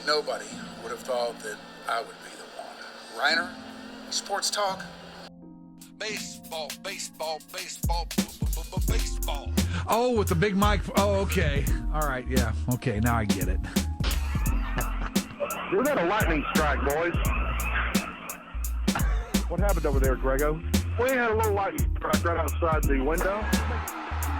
Nobody would have thought that I would be the one. Rhyner, sports talk. Baseball, baseball, baseball, baseball. Oh, with the big mic. Oh, okay. All right, yeah. Okay, now I get it. We got a lightning strike, boys. What happened over there, Grego? We had a little lightning strike right outside the window.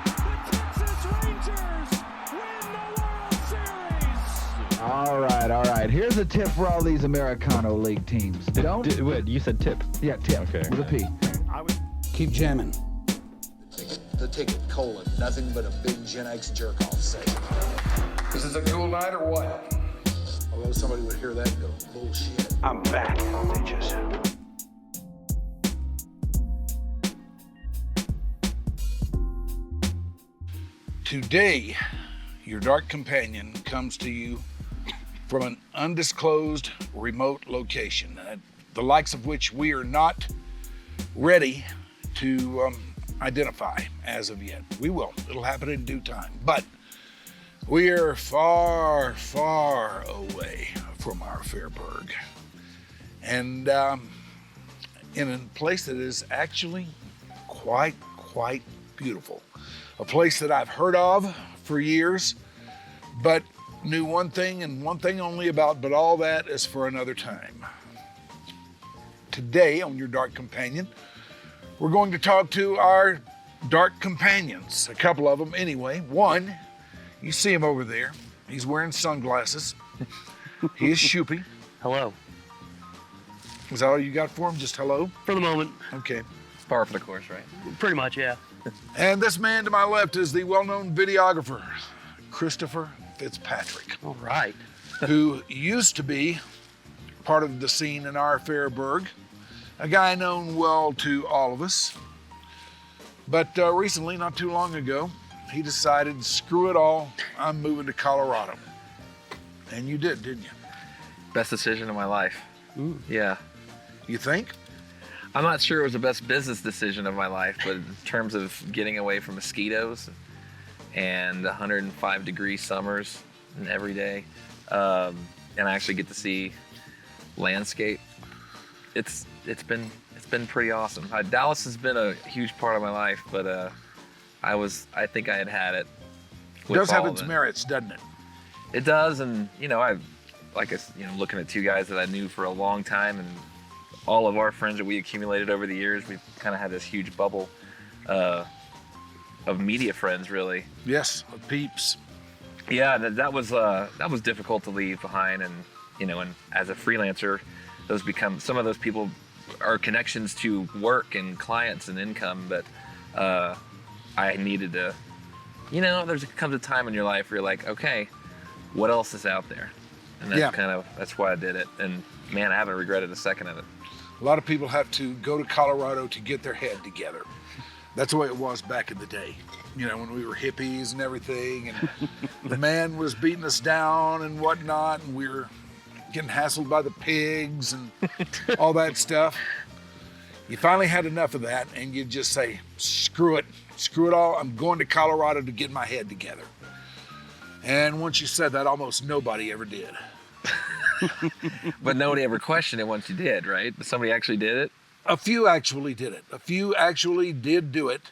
The Texas Rangers win the World Series. All right. Here's a tip for all these Americano League teams. Wait, you said tip? Yeah, tip. Okay. With a P. Keep jamming. The ticket, colon, nothing but a big Gen X jerk-off sake. This is a cool night or what? Although somebody would hear that and go, bullshit. I'm back, bitches. Today, your dark companion comes to you from an undisclosed remote location, the likes of which we are not ready to identify as of yet. We will. It'll happen in due time. But we are far, far away from our Fairburg. And in a place that is actually quite beautiful. A place that I've heard of for years, but knew one thing and one thing only about, but all that is for another time. Today on Your Dark Companion, we're going to talk to our dark companions, a couple of them anyway. One, you see him over there. He's wearing sunglasses. He is Shoopy. Hello. Is that all you got for him? Just hello? For the moment. Okay. It's par for the course, right? Pretty much, yeah. And this man to my left is the well-known videographer, Christopher Fitzpatrick. All right. Who used to be part of the scene in our Fairburg, a guy known well to all of us. But recently, not too long ago, he decided, screw it all, I'm moving to Colorado. And you did, didn't you? Best decision of my life. Ooh. Yeah. You think? I'm not sure it was the best business decision of my life, but in terms of getting away from mosquitoes and 105-degree summers and every day, and I actually get to see landscape, it's been pretty awesome. Dallas has been a huge part of my life, but I think I had it. It does have its merits, doesn't it? It does, and looking at two guys that I knew for a long time, and all of our friends that we accumulated over the years, we've kind of had this huge bubble of media friends, really. Yes, of peeps. Yeah, that was difficult to leave behind, and and as a freelancer, some of those people are connections to work and clients and income, but I needed to, there comes a time in your life where you're like, okay, what else is out there? And that's why I did it. And man, I haven't regretted a second of it. A lot of people have to go to Colorado to get their head together. That's the way it was back in the day, when we were hippies and everything, and the man was beating us down and whatnot, and we were getting hassled by the pigs and all that stuff. You finally had enough of that, and you just say, screw it all, I'm going to Colorado to get my head together. And once you said that, almost nobody ever did. But nobody ever questioned it once you did, right? Somebody actually did it? A few actually did it. A few actually did do it.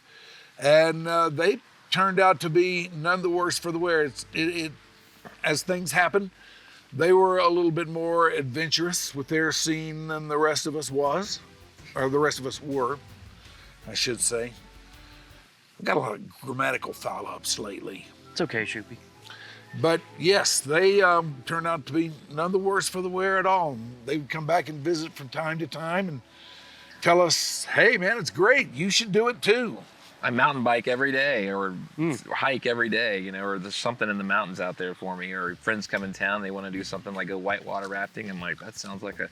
And they turned out to be none the worse for the wear. As things happen, they were a little bit more adventurous with their scene than the rest of us were, I should say. I've got a lot of grammatical foul-ups lately. It's okay, Shoopy. But yes, they turned out to be none the worse for the wear at all. They would come back and visit from time to time and tell us, hey man, it's great, you should do it too. I mountain bike every day or hike every day, or there's something in the mountains out there for me, or friends come in town, they want to do something like a whitewater rafting. I'm like, that sounds like a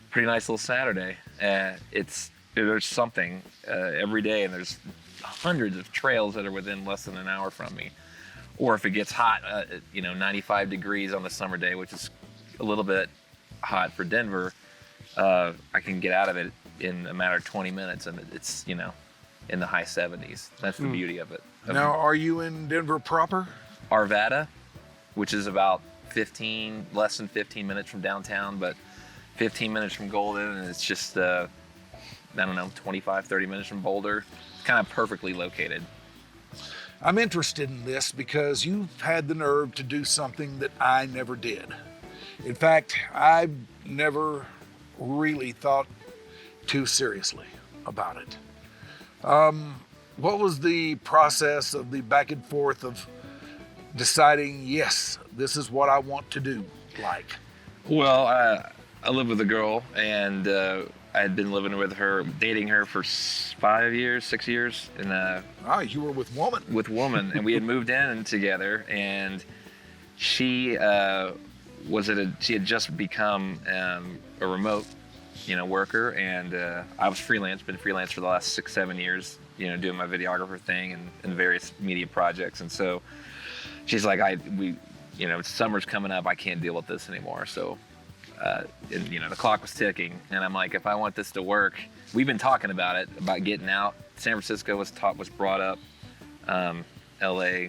pretty nice little Saturday. There's something every day, and there's hundreds of trails that are within less than an hour from me. Or if it gets hot, 95 degrees on the summer day, which is a little bit hot for Denver, I can get out of it in a matter of 20 minutes, and it's, in the high 70s. That's the beauty of it. Now, are you in Denver proper? Arvada, which is about less than 15 minutes from downtown, but 15 minutes from Golden, and it's just, I don't know, 25, 30 minutes from Boulder. It's kind of perfectly located. I'm interested in this because you've had the nerve to do something that I never did. In fact, I've never really thought too seriously about it. What was the process of the back and forth of deciding, yes, this is what I want to do like? Well, I live with a girl, and I had been living with her, dating her for 6 years, and You were with woman. and we had moved in together, and she she had just become a remote, worker, and I was been freelance for the last 6-7 years, doing my videographer thing and various media projects, and so she's like, summer's coming up, I can't deal with this anymore, so. The clock was ticking, and I'm like, if I want this to work, we've been talking about it, about getting out. San Francisco was brought up, LA,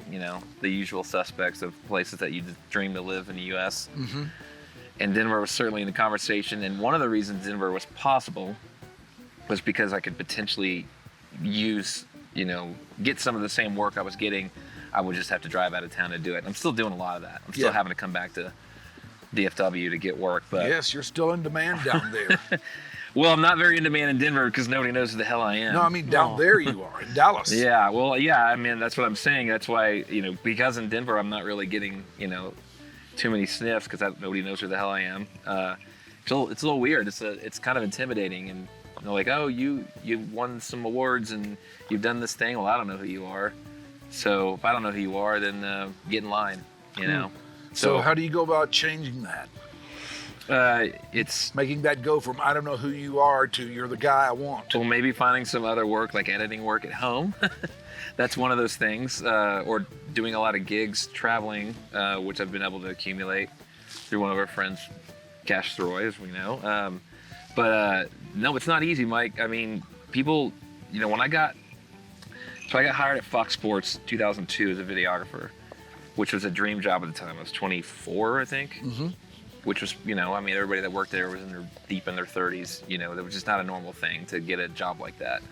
the usual suspects of places that you dream to live in the U.S. Mm-hmm. And Denver was certainly in the conversation, and one of the reasons Denver was possible was because I could potentially use, get some of the same work I was getting. I would just have to drive out of town to do it. I'm still doing a lot of that. I'm still having to come back to DFW to get work, but yes, you're still in demand down there. Well, I'm not very in demand in Denver because nobody knows who the hell I am. No, I mean down there you are in Dallas. Yeah, well, yeah, I mean that's what I'm saying. That's why because in Denver I'm not really getting too many sniffs because nobody knows who the hell I am. It's a little weird. It's kind of intimidating, and they're like, oh, you won some awards and you've done this thing. Well, I don't know who you are. So if I don't know who you are, then get in line. So how do you go about changing that? It's making that go from I don't know who you are to you're the guy I want. Well, maybe finding some other work like editing work at home. That's one of those things. Or doing a lot of gigs, traveling, which I've been able to accumulate through one of our friends, Cash Throy, as we know. But no, it's not easy, Mike. I mean, people, when I got hired at Fox Sports 2002 as a videographer, which was a dream job at the time. I was 24, I think. Mm-hmm. Which was, everybody that worked there was deep in their 30s. That was just not a normal thing to get a job like that.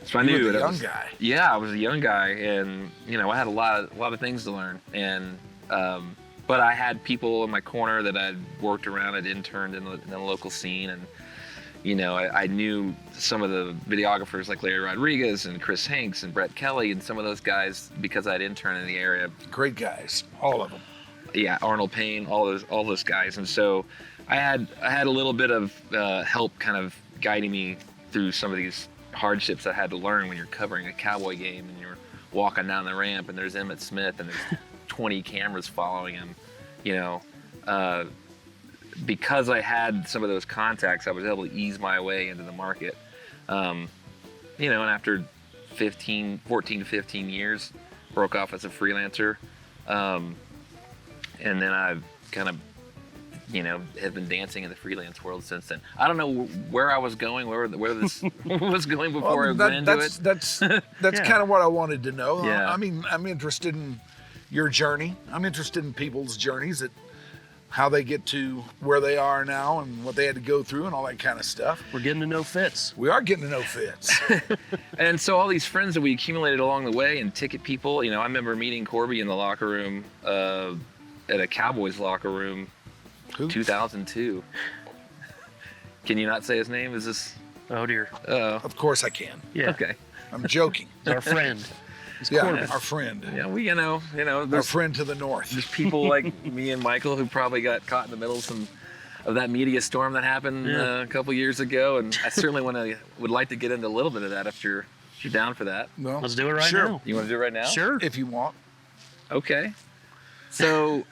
So I knew that. Young guy. Yeah, I was a young guy, and I had a lot of things to learn. And but I had people in my corner that I'd worked around, I'd interned in the local scene, and I knew some of the videographers like Larry Rodriguez and Chris Hanks and Brett Kelly and some of those guys because I'd interned in the area. Great guys, all of them. Yeah, Arnold Payne, all those guys, and so I had a little bit of help kind of guiding me through some of these hardships I had to learn when you're covering a Cowboy game and you're walking down the ramp and there's Emmitt Smith and there's 20 cameras following him, because I had some of those contacts, I was able to ease my way into the market. And after 14 to 15 years, broke off as a freelancer. And then I've kind of, have been dancing in the freelance world since then. I don't know where I was going, where this was going before I went into it. That's kind of what I wanted to know. Yeah. I mean, I'm interested in your journey. I'm interested in people's journeys, how they get to where they are now and what they had to go through and all that kind of stuff. We're getting to know Fitz. We are getting to know Fitz. And so all these friends that we accumulated along the way and ticket people, I remember meeting Corby in the locker room at a Cowboys locker room. Who? 2002. Can you not say his name? Is this? Oh dear. Of course I can. Yeah. Okay. I'm joking. Our friend. Our friend. Yeah, we, our friend to the north. There's people like me and Michael who probably got caught in the middle of that media storm that happened a couple years ago, and I certainly would like to get into a little bit of that if you're down for that. Well, let's do it right now. You want to do it right now? Sure. If you want. Okay. So,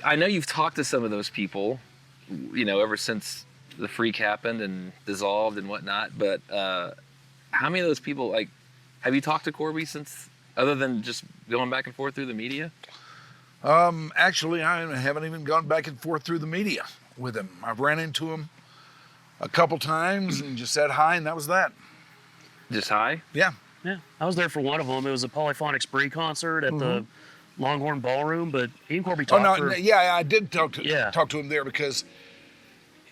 I know you've talked to some of those people, ever since the freak happened and dissolved and whatnot. But how many of those people, have you talked to Corby since, other than just going back and forth through the media? Actually, I haven't even gone back and forth through the media with him. I've ran into him a couple times and just said hi, and that was that. Just hi? Yeah. Yeah. I was there for one of them. It was a Polyphonic Spree concert at the Longhorn Ballroom, but he and Corby Oh talked no, for... yeah, I did talk to him there because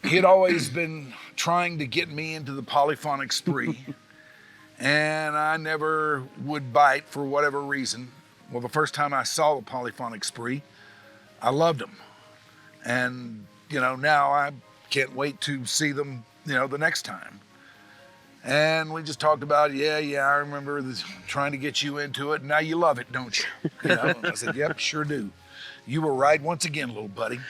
he had always been trying to get me into the polyphonic spree, and I never would bite for whatever reason. Well, the first time I saw the polyphonic spree, I loved them, and now I can't wait to see them, the next time. And we just talked about, I remember trying to get you into it. And now you love it, don't you? And I said, yep, sure do. You were right once again, little buddy.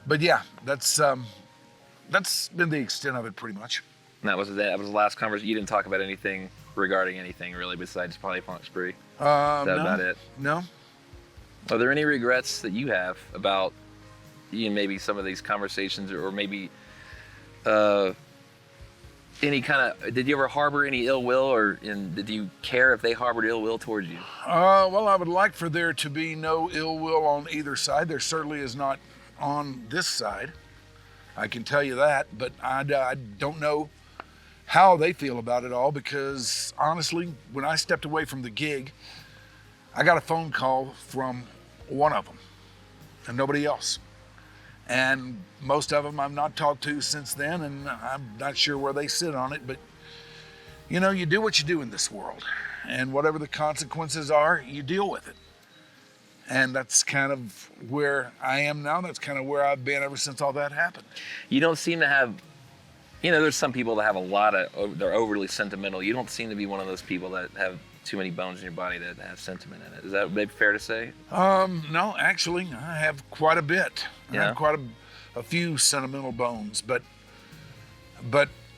But yeah, that's been the extent of it pretty much. And that was the last conversation. You didn't talk about anything regarding anything really besides polyphonic spree. Is that about it? No. Are there any regrets that you have about maybe some of these conversations, or maybe any kind of, did you ever harbor any ill will, did you care if they harbored ill will towards you? Well, I would like for there to be no ill will on either side. There certainly is not on this side. I can tell you that, but I don't know how they feel about it all, because honestly, when I stepped away from the gig, I got a phone call from one of them and nobody else. And most of them I've not talked to since then, and I'm not sure where they sit on it, but you do what you do in this world, and whatever the consequences are, you deal with it. And that's kind of where I am now. That's kind of where I've been ever since all that happened. You don't seem to have, there's some people that have they're overly sentimental. You don't seem to be one of those people that have too many bones in your body that have sentiment in it. Is that maybe fair to say? No, actually, I have quite a bit. Yeah. I have quite a few sentimental bones, but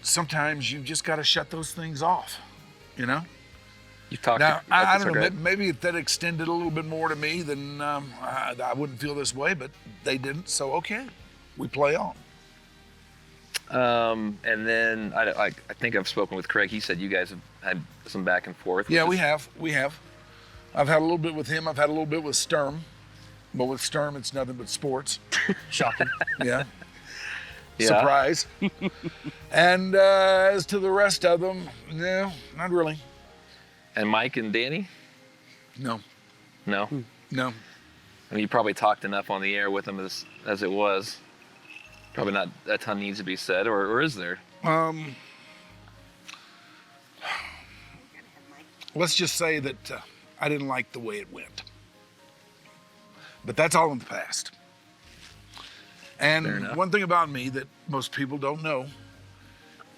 sometimes you just got to shut those things off, You've talked Now, I don't know, okay. maybe if that extended a little bit more to me, then I wouldn't feel this way, but they didn't, so okay, we play on. And then I think I've spoken with Craig. He said you guys have had some back and forth. Yeah, we have. I've had a little bit with him. I've had a little bit with Sturm. But with Sturm, it's nothing but sports. Shocking. Yeah. Yeah. Surprise. And as to the rest of them, no, not really. And Mike and Danny? No. No? No. I mean, you probably talked enough on the air with them as it was. Probably not a ton needs to be said, or is there? Let's just say that I didn't like the way it went. But that's all in the past. Fair And enough. one thing about me that most people don't know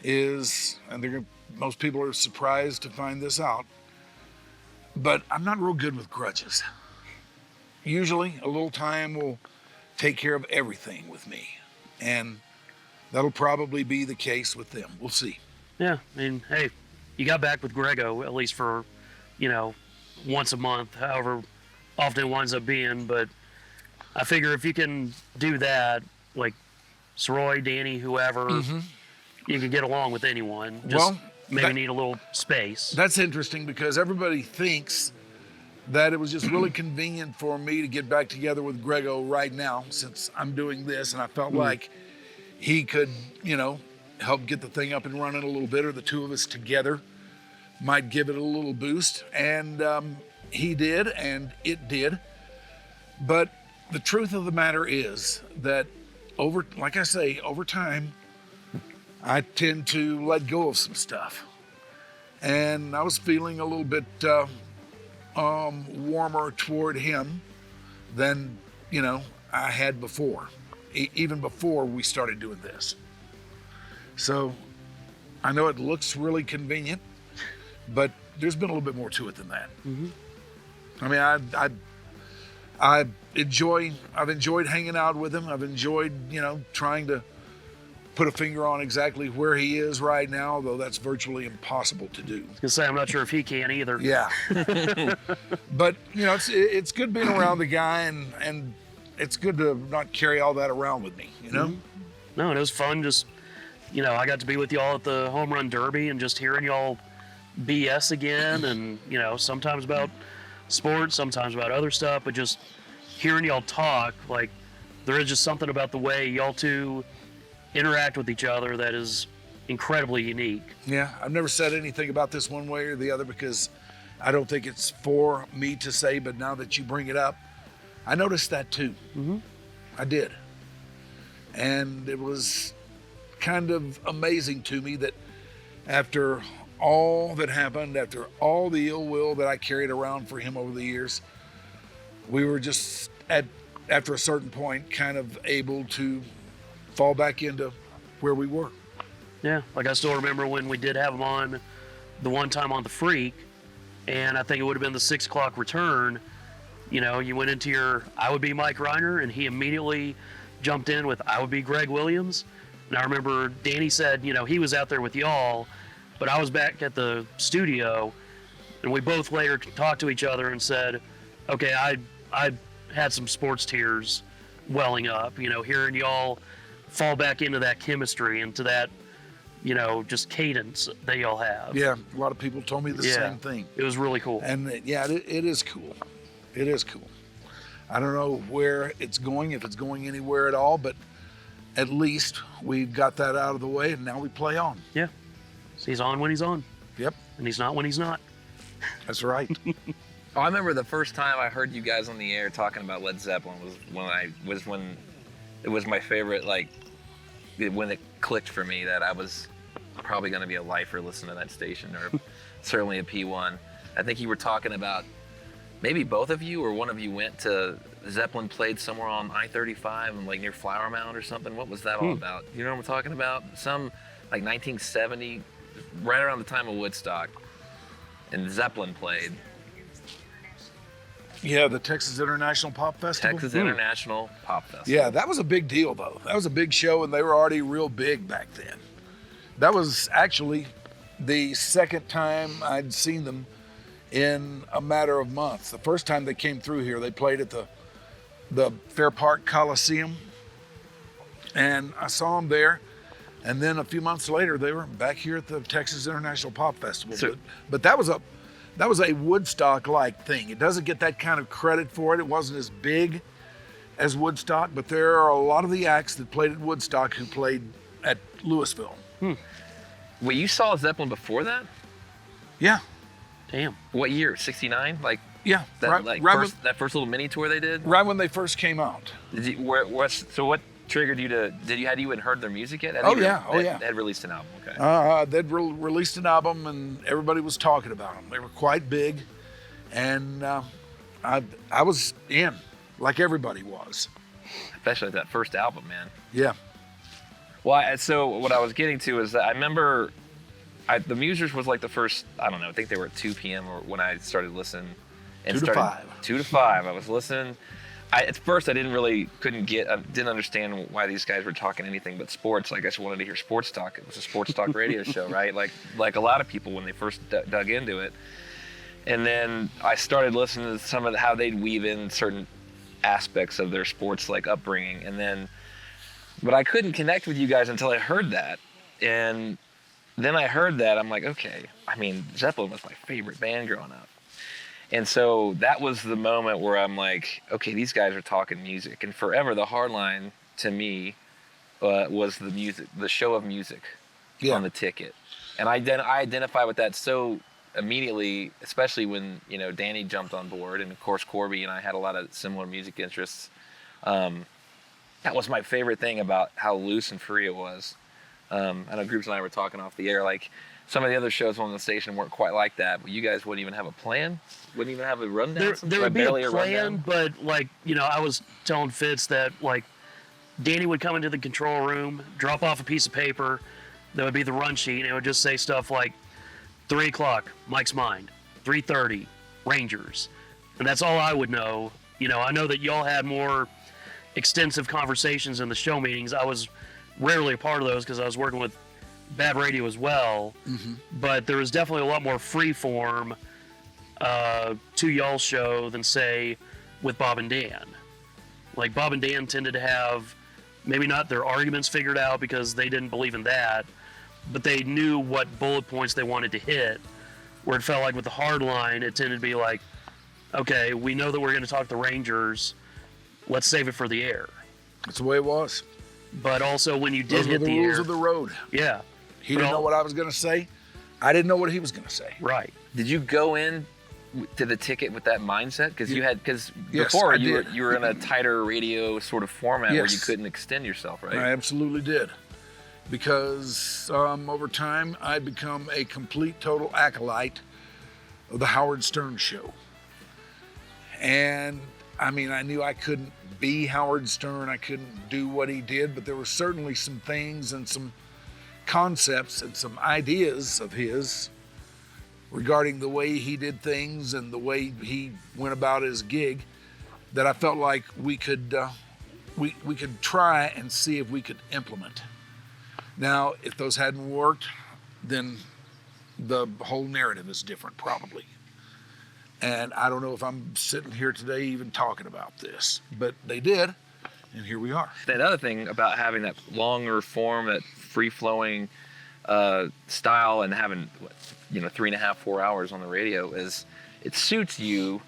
is, and most people are surprised to find this out, but I'm not real good with grudges. Usually a little time will take care of everything with me. And that'll probably be the case with them. We'll see. Yeah, I mean, hey, you got back with Grego, at least for, once a month, however often it winds up being. But I figure if you can do that, like Sroy, Danny, whoever, you can get along with anyone. Just maybe need a little space. That's interesting because everybody thinks that it was just really convenient for me to get back together with Grego right now since I'm doing this, and I felt like he could, help get the thing up and running a little bit, or the two of us together might give it a little boost. And he did, and it did. But the truth of the matter is that over time, I tend to let go of some stuff. And I was feeling a little bit warmer toward him than, I had before, even before we started doing this. So I know it looks really convenient, but there's been a little bit more to it than that. I mean, I've enjoyed hanging out with him. I've enjoyed, trying to put a finger on exactly where he is right now, although that's virtually impossible to do. I was gonna say, I'm not sure if he can either. Yeah. But, it's good being around the guy, and it's good to not carry all that around with me, No, it was fun. Just, I got to be with y'all at the Home Run Derby and just hearing y'all BS again, and, sometimes about sports, sometimes about other stuff, but just hearing y'all talk, like, there is just something about the way y'all two interact with each other that is incredibly unique. Yeah, I've never said anything about this one way or the other because I don't think it's for me to say, but now that you bring it up, I noticed that too. I did. And it was kind of amazing to me that after all that happened, after all the ill will that I carried around for him over the years, we were just after a certain point kind of able to fall back into where we were. Yeah, like I still remember when we did have him on the one time on the Freak, and I think it would have been the 6 o'clock return. You know, you went into your I would be Mike Rhyner, and he immediately jumped in with I would be Greg Williams. And I remember Danny said, you know, he was out there with y'all, but I was back at the studio, and we both later talked to each other and said, okay, I had some sports tears welling up, you know, hearing y'all fall back into that chemistry, into that, you know, just cadence that y'all have. Yeah, a lot of people told me the same thing. It was really cool. And it is cool. It is cool. I don't know where it's going, if it's going anywhere at all, but at least we've got that out of the way, and now we play on. Yeah. So he's on when he's on. Yep. And he's not when he's not. That's right. I remember the first time I heard you guys on the air talking about Led Zeppelin was when it was my favorite, like, when it clicked for me that I was probably going to be a lifer listening to that station, or certainly a P1. I think you were talking about maybe both of you or one of you went to Zeppelin played somewhere on I-35 and like near Flower Mound or something. What was that all about? You know what I'm talking about? Some like 1970, right around the time of Woodstock, and Zeppelin played. Yeah, the Texas International Pop Festival. Texas International Pop Festival. Yeah, that was a big deal, though. That was a big show, and they were already real big back then. That was actually the second time I'd seen them in a matter of months. The first time they came through here, they played at the Fair Park Coliseum, and I saw them there. And then a few months later, they were back here at the Texas International Pop Festival. But that was a Woodstock-like thing. It doesn't get that kind of credit for it. It wasn't as big as Woodstock, but there are a lot of the acts that played at Woodstock who played at Louisville. Wait, you saw Zeppelin before that? Yeah. Damn. What year? 69? Like, yeah. That, that first little mini tour they did? Right when they first came out. So what triggered you to, had you even heard their music yet? They had released an album, okay. They'd released an album, and everybody was talking about them. They were quite big, and I was in, like everybody was. Especially that first album, man. Yeah. Well, so what I was getting to is that I remember the Musers was like the first, I don't know, I think they were at 2 p.m. or when I started listening. 2 to 5. 2 to 5. I was listening. At first, I didn't understand why these guys were talking anything but sports. Like, I just wanted to hear sports talk. It was a sports talk radio show, right? Like a lot of people when they first dug into it. And then I started listening to some of how they'd weave in certain aspects of their sports, like upbringing. But I couldn't connect with you guys until I heard that. And then I heard that, I'm like, okay. I mean, Zeppelin was my favorite band growing up. And so that was the moment where I'm like, okay, these guys are talking music. And forever, the hard line to me was the music, the show of music on the ticket. And I identify with that so immediately, especially when, you know, Danny jumped on board. And of course, Corby and I had a lot of similar music interests. That was my favorite thing about how loose and free it was. I know Groups and I were talking off the air, like, some of the other shows on the station weren't quite like that, but you guys wouldn't even have a plan? Wouldn't even have a rundown? There would be a plan, but, like, you know, I was telling Fitz that, like, Danny would come into the control room, drop off a piece of paper, that would be the run sheet, and it would just say stuff like, 3 o'clock, Mike's Mind, 3:30, Rangers. And that's all I would know. You know, I know that y'all had more extensive conversations in the show meetings. I was rarely a part of those because I was working with Bad Radio as well, but there was definitely a lot more free form to y'all's show than, say, with Bob and Dan. Like, Bob and Dan tended to have maybe not their arguments figured out because they didn't believe in that, but they knew what bullet points they wanted to hit, where it felt like with the hard line, it tended to be like, okay, we know that we're going to talk the Rangers, let's save it for the air. That's the way it was. But also when you did Those hit were the the rules air, of the road. Yeah. He didn't know what I was going to say. I didn't know what he was going to say. Right. Did you go in to the ticket with that mindset? Because Yes, before I you did. were in a tighter radio sort of format where you Yes. couldn't extend yourself, right? I absolutely did. Because over time, I'd become a complete, total acolyte of the Howard Stern show. And I mean, I knew I couldn't be Howard Stern. I couldn't do what he did, but there were certainly some things and some concepts and some ideas of his regarding the way he did things and the way he went about his gig that I felt like we could try and see if we could implement. Now, if those hadn't worked, then the whole narrative is different, probably. And I don't know if I'm sitting here today even talking about this, but they did, and here we are. That other thing about having that longer form, that free-flowing style, and having 3.5, 4 hours on the radio is it suits you,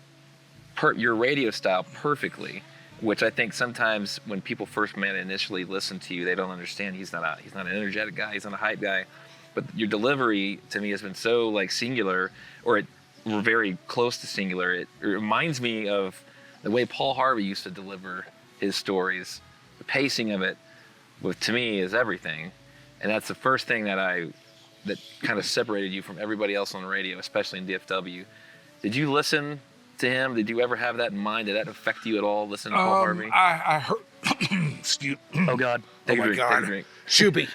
your radio style perfectly. Which I think sometimes when people first initially listen to you, they don't understand. He's not an energetic guy. He's not a hype guy. But your delivery to me has been so like singular, or we're very close to singular. It reminds me of the way Paul Harvey used to deliver his stories. The pacing of it, to me, is everything. And that's the first thing that kind of separated you from everybody else on the radio, especially in DFW. Did you listen to him? Did you ever have that in mind? Did that affect you at all, listening to Paul Harvey? I heard, excuse, Oh God. Take oh a my drink, God. take a drink. Shoopy.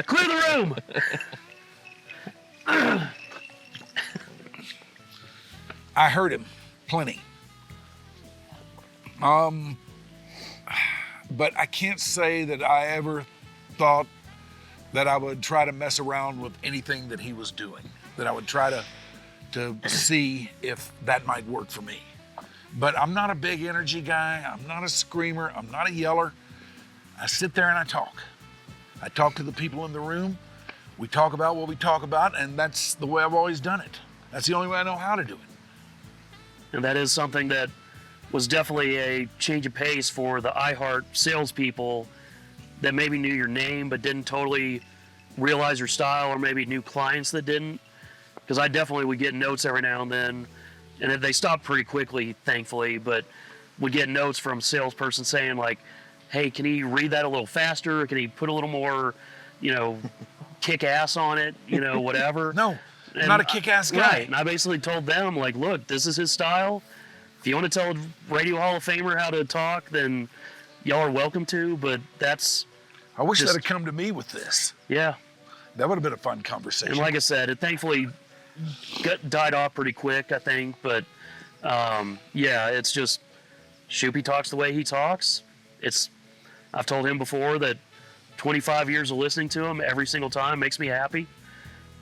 Clear the room. I heard him plenty. But I can't say that I ever thought that I would try to mess around with anything that he was doing, that I would try to see if that might work for me. But I'm not a big energy guy. I'm not a screamer. I'm not a yeller. I sit there and I talk. I talk to the people in the room. We talk about what we talk about, and that's the way I've always done it. That's the only way I know how to do it. And that is something that was definitely a change of pace for the iHeart salespeople that maybe knew your name but didn't totally realize your style, or maybe new clients that didn't. Because I definitely would get notes every now and then, and they stopped pretty quickly, thankfully, but would get notes from a salesperson saying like, hey, can he read that a little faster? Can he put a little more, kick ass on it, whatever. No, I'm not a kick-ass guy. Right, and I basically told them, like, look, this is his style. If you want to tell a Radio Hall of Famer how to talk, then y'all are welcome to, but that's... I wish they'd have come to me with this. Yeah. That would have been a fun conversation. And like I said, it thankfully died off pretty quick, I think, but yeah, it's just, Shoopy talks the way he talks. I've told him before that 25 years of listening to him every single time makes me happy.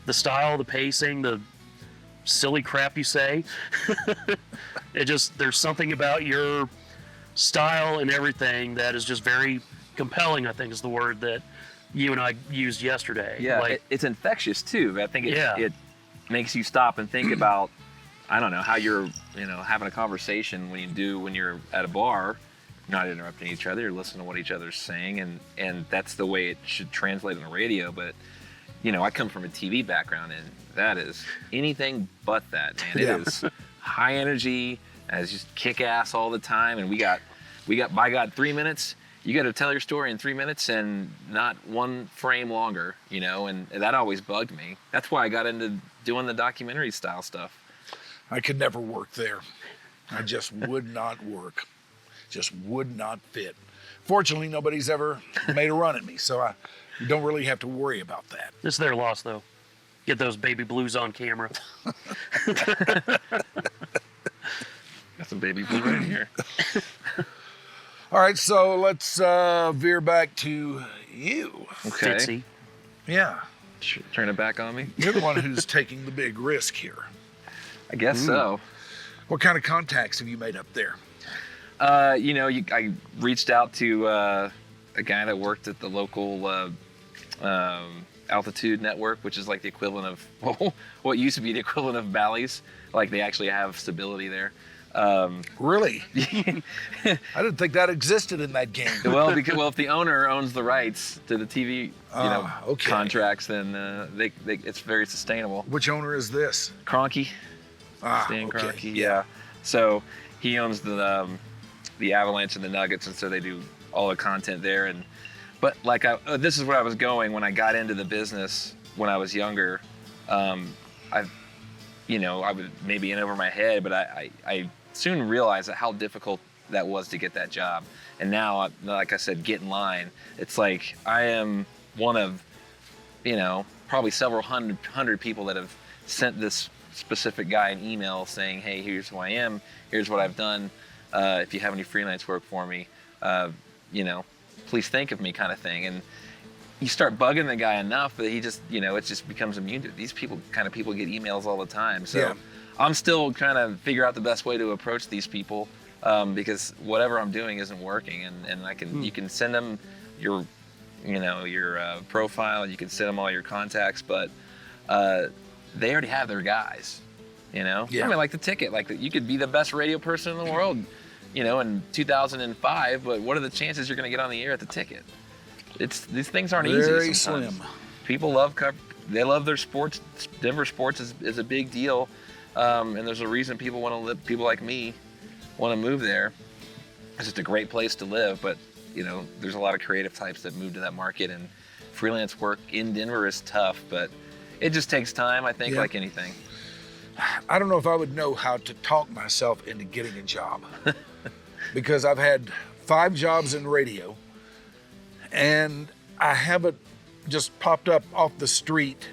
The style, the pacing, the silly crap you say. There's something about your style and everything that is just very compelling, I think is the word that you and I used yesterday. Yeah, it's infectious too. I think it makes you stop and think about, I don't know, how you're, having a conversation when you're at a bar, not interrupting each other, you're listening to what each other's saying, and that's the way it should translate on the radio. But, I come from a TV background, and that is anything but that, man. Yeah. It is high energy, and it's just kick ass all the time, and we got, by God, 3 minutes. You got to tell your story in 3 minutes and not one frame longer, and that always bugged me. That's why I got into doing the documentary style stuff. I could never work there. I just would not work. Just would not fit. Fortunately, nobody's ever made a run at me, so you don't really have to worry about that. It's their loss, though. Get those baby blues on camera. Got some baby blue right here. All right, so let's veer back to you. Okay. Fitzy. Yeah. Turn it back on me? You're the one who's taking the big risk here. I guess so. What kind of contacts have you made up there? I reached out to a guy that worked at the local altitude network, which is like the equivalent of what used to be the equivalent of Bally's. Like they actually have stability there. Really? I didn't think that existed in that game. Well, if the owner owns the rights to the TV, contracts, then it's very sustainable. Which owner is this? Kroenke. Stan okay. Kroenke, yeah. So he owns the Avalanche and the Nuggets, and so they do all the content there. But like this is where I was going when I got into the business when I was younger. I was maybe in over my head, but I soon realized how difficult that was to get that job. And now, like I said, get in line. It's like I am one of, probably several hundred people that have sent this specific guy an email saying, hey, here's who I am, here's what I've done. If you have any freelance work for me, please think of me, kind of thing. And you start bugging the guy enough that he just, it just becomes immune to it. These people get emails all the time. So I'm still trying to figure out the best way to approach these people because whatever I'm doing isn't working. And you can send them your profile, you can send them all your contacts, but they already have their guys, Yeah. I mean, like the ticket, you could be the best radio person in the world, in 2005, but what are the chances you're going to get on the air at the ticket? These things aren't very easy sometimes. slim. People love their sports. Denver sports is a big deal, and there's a reason people want to live. People like me want to move there. It's just a great place to live, but there's a lot of creative types that move to that market, and freelance work in Denver is tough, but it just takes time, I think, like anything. I don't know if I would know how to talk myself into getting a job because I've had 5 jobs in radio. And I haven't just popped up off the street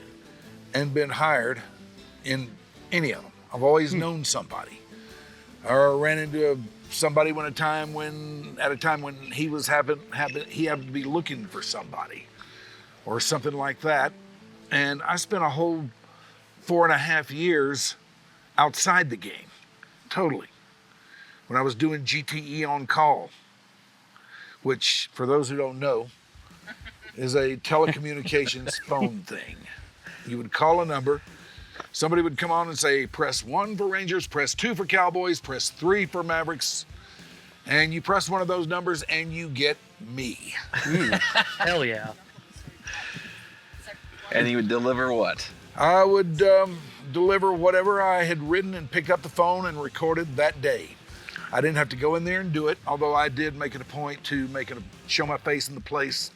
and been hired in any of them. I've always known somebody, or ran into somebody at a time when he happened to be looking for somebody, or something like that. And I spent a whole 4.5 years outside the game, totally. When I was doing GTE on call, which, for those who don't know, is a telecommunications phone thing. You would call a number, somebody would come on and say, press 1 for Rangers, press 2 for Cowboys, press 3 for Mavericks, and you press one of those numbers and you get me. Hell yeah. And you would deliver what? I would deliver whatever I had written and pick up the phone and recorded that day. I didn't have to go in there and do it, although I did make it a point to show my face in the place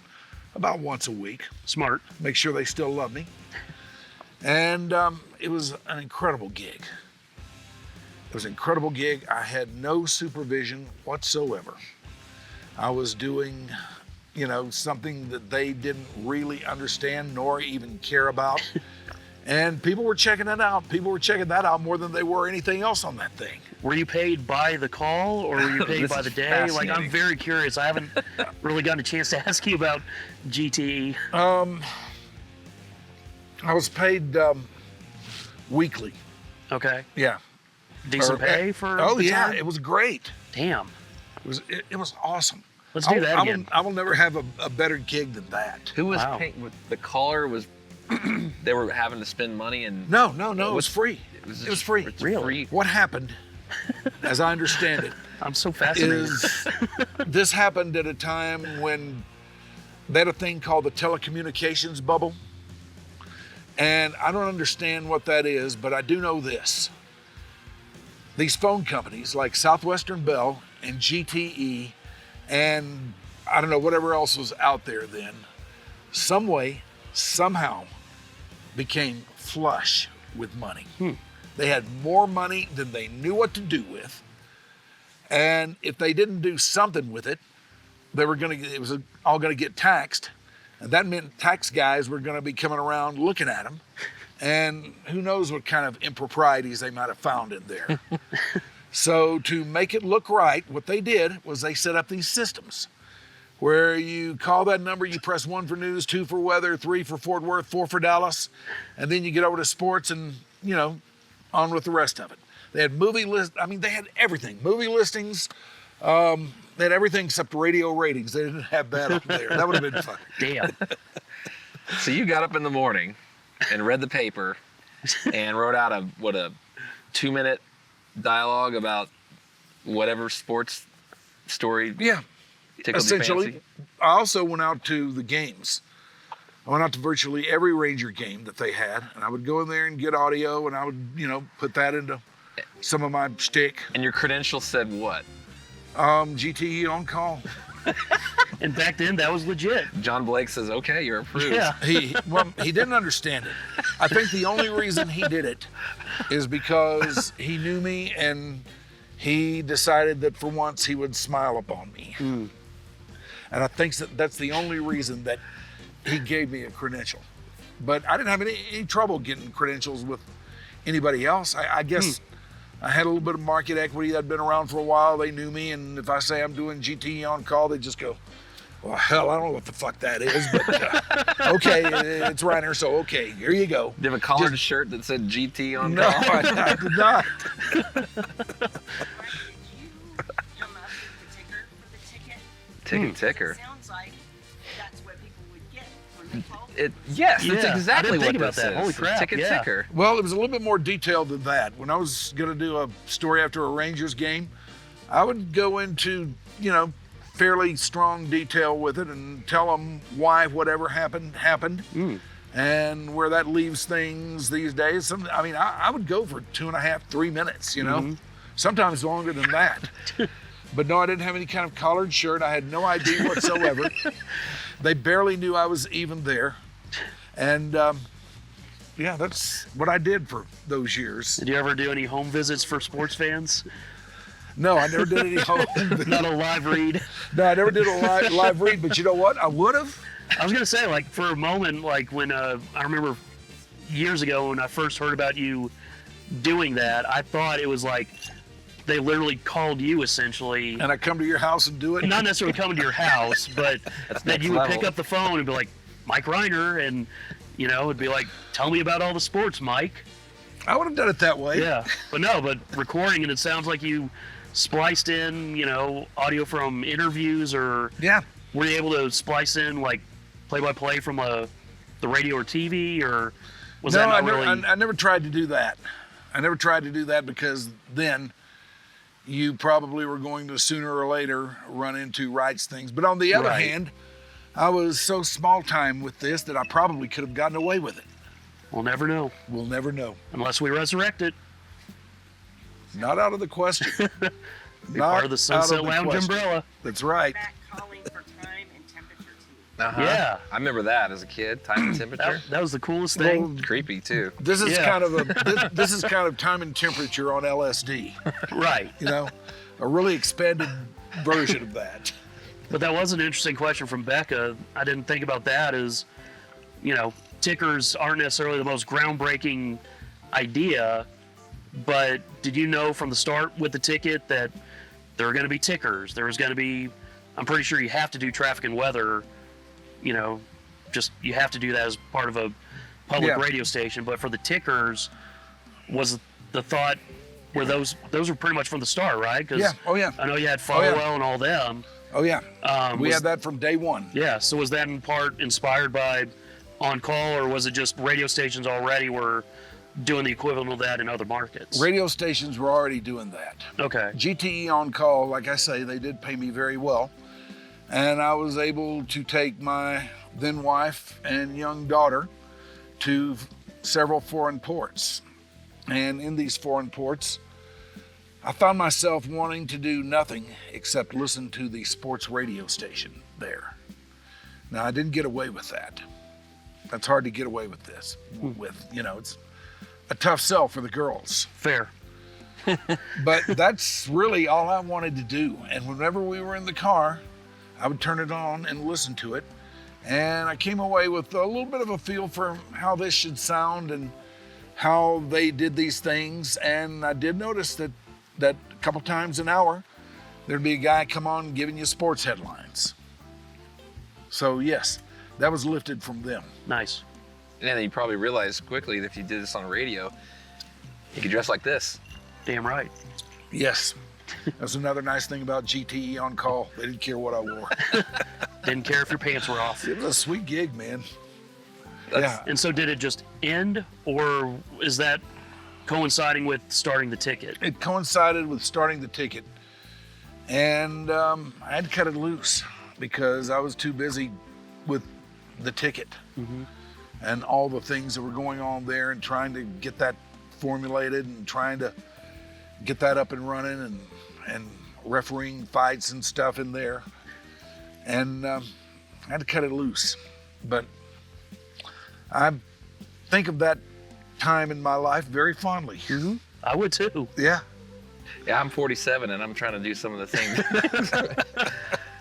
about once a week. Smart. Make sure they still love me. And it was an incredible gig. It was an incredible gig. I had no supervision whatsoever. I was doing, something that they didn't really understand nor even care about. And people were checking it out. People were checking that out more than they were anything else on that thing. Were you paid by the call or were you paid by the day? Like, I'm very curious. I haven't really gotten a chance to ask you about GTE. I was paid weekly. Okay. Yeah. Decent pay for Oh, the yeah. time? It was great. Damn. It was awesome. Let's do that again. I will never have a better gig than that. Who was paying? The caller was. They were having to spend money and. No. It was free. It was free. Really? What happened, as I understand it, I'm so fascinated. This happened at a time when they had a thing called the telecommunications bubble. And I don't understand what that is, but I do know this. These phone companies like Southwestern Bell and GTE and I don't know, whatever else was out there then, some way, somehow became flush with money. They had more money than they knew what to do with. And if they didn't do something with it, it was all going to get taxed. And that meant tax guys were going to be coming around looking at them. And who knows what kind of improprieties they might have found in there. So to make it look right, what they did was they set up these systems where you call that number, you press 1 for news, 2 for weather, 3 for Fort Worth, 4 for Dallas, and then you get over to sports and, on with the rest of it. They had they had everything. Movie listings, they had everything except radio ratings. They didn't have that up there. That would have been fun. Damn. So you got up in the morning and read the paper and wrote out a 2-minute dialogue about whatever sports story. Yeah. Essentially, I also went out to the games. I went out to virtually every Ranger game that they had, and I would go in there and get audio, and I would, put that into some of my shtick. And your credentials said what? GTE on call. And back then, that was legit. John Blake says, okay, you're approved. Yeah. He didn't understand it. I think the only reason he did it is because he knew me and he decided that for once he would smile upon me. And I think that's the only reason that he gave me a credential. But I didn't have any trouble getting credentials with anybody else. I guess I had a little bit of market equity. I'd been around for a while. They knew me, and if I say I'm doing GTE on call, they just go, well, hell, I don't know what the fuck that is, but okay, it's Rhyner, so okay, here you go. Did you have a collared shirt that said GT on No, call? I did not. Ticket ticker. Sounds like that's what people would get when they call. Yes, Yeah, that's I exactly didn't what think about this that. is. Holy It's crap, Ticket yeah. ticker. Well, it was a little bit more detailed than that. When I was going to do a story after a Rangers game, I would go into, fairly strong detail with it and tell them why whatever happened, and where that leaves things these days. I would go for 2.5, 3 minutes, sometimes longer than that. But no, I didn't have any kind of collared shirt. I had no idea whatsoever. They barely knew I was even there. And that's what I did for those years. Did you ever do any home visits for sports fans? No, I never did any home. Not a live read? No, I never did a live read, but you know what? I would have. I was going to say, like, for a moment, like, when I remember years ago when I first heard about you doing that, I thought it was like they literally called you essentially. And I come to your house and do it? Not necessarily coming to your house, but that you would pick up the phone and be like, Mike Rhyner, and, it'd be like, tell me about all the sports, Mike. I would have done it that way. Yeah, but recording, and it sounds like you spliced in, audio from interviews, or were you able to splice in like play-by-play from the radio or TV, or was that not really? I never tried to do that. I never tried to do that because then you probably were going to sooner or later run into rights things. But on the other hand, I was so small time with this that I probably could have gotten away with it. We'll never know. We'll never know. Unless we resurrect it. Not out of the question. Be part of the Sunset Lounge umbrella. That's right. Back calling for time and temperature too. Yeah. I remember that as a kid, time and temperature. That was the coolest thing. Well, creepy too. This is kind of this is kind of time and temperature on LSD. Right. A really expanded version of that. But that was an interesting question from Becca. I didn't think about that as, tickers aren't necessarily the most groundbreaking idea, but did you know from the start with the ticket that there are going to be tickers? There was going to be, I'm pretty sure you have to do traffic and weather, just you have to do that as part of a public radio station. But for the tickers, was the thought where those were pretty much from the start, right? Yeah. Oh yeah. I know you had Followell and all them. Oh yeah. We had that from day one. Yeah. So was that in part inspired by On Call, or was it just radio stations already were doing the equivalent of that in other markets? Radio stations were already doing that. Okay. GTE On Call, like I say, they did pay me very well. And I was able to take my then wife and young daughter to several foreign ports. And in these foreign ports, I found myself wanting to do nothing except listen to the sports radio station there. Now, I didn't get away with that. That's hard to get away with this. It's a tough sell for the girls. Fair. But that's really all I wanted to do. And whenever we were in the car, I would turn it on and listen to it. And I came away with a little bit of a feel for how this should sound and how they did these things. And I did notice that a couple times an hour, there'd be a guy come on giving you sports headlines. So yes, that was lifted from them. Nice. And then you probably realized quickly that if you did this on radio, you could dress like this. Damn right. Yes. That's another nice thing about GTE On Call. They didn't care what I wore. Didn't care if your pants were off. It was a sweet gig, man. And so did it just end, or is that coinciding with starting the ticket? It coincided with starting the ticket. And I had to cut it loose because I was too busy with the ticket and all the things that were going on there and trying to get that formulated and trying to get that up and running and refereeing fights and stuff in there. And I had to cut it loose. But I think of that time in my life very fondly. Mm-hmm. I would too. Yeah. Yeah, I'm 47 and I'm trying to do some of the things.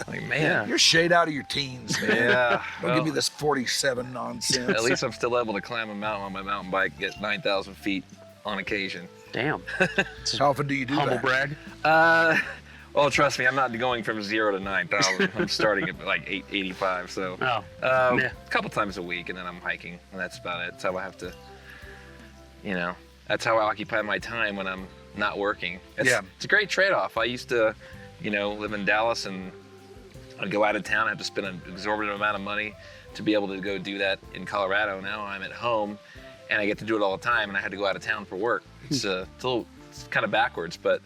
Like, man. You're shade out of your teens, man. Yeah. Don't give me this 47 nonsense. At least I'm still able to climb a mountain on my mountain bike, get 9,000 feet on occasion. Damn. How often do you do Humble that? brag. Well, trust me, I'm not going from 0 to 9,000. I'm starting at like 885. So a couple times a week, and then I'm hiking, and that's about it. That's how I have to, that's how I occupy my time when I'm not working. It's a great trade-off. I used to, live in Dallas, and I'd go out of town. I have to spend an exorbitant amount of money to be able to go do that in Colorado. Now I'm at home, and I get to do it all the time, and I had to go out of town for work. It's it's kind of backwards, but